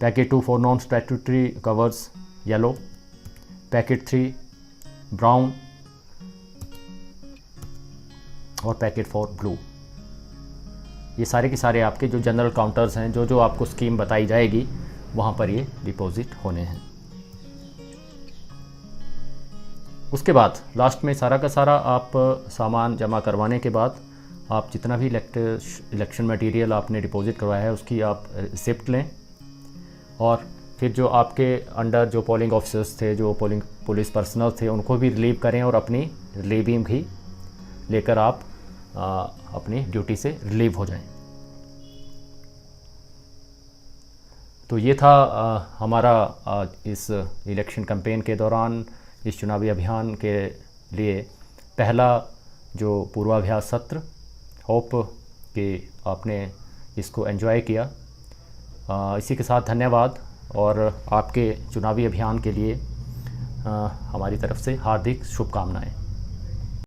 packet 2 for non statutory covers yellow, packet 3 brown और पैकेट 4 ब्लू। ये सारे के सारे आपके जो जनरल काउंटर्स हैं, जो आपको स्कीम बताई जाएगी वहाँ पर ये डिपॉजिट होने हैं। उसके बाद लास्ट में सारा का सारा आप सामान जमा करवाने के बाद आप जितना भी इलेक्शन मटेरियल आपने डिपॉजिट करवाया है उसकी आप रिसिप्ट लें, और फिर जो आपके अंडर जो पोलिंग ऑफिसर्स थे, जो पोलिंग पुलिस पर्सनल थे, उनको भी रिलीव करें और अपनी रिलीविंग भी लेकर आप अपनी ड्यूटी से रिलीव हो जाएं। तो ये था हमारा इस इलेक्शन कैंपेन के दौरान, इस चुनावी अभियान के लिए पहला जो पूर्वाभ्यास सत्र। होप कि आपने इसको एंजॉय किया। इसी के साथ धन्यवाद और आपके चुनावी अभियान के लिए हमारी तरफ से हार्दिक शुभकामनाएं।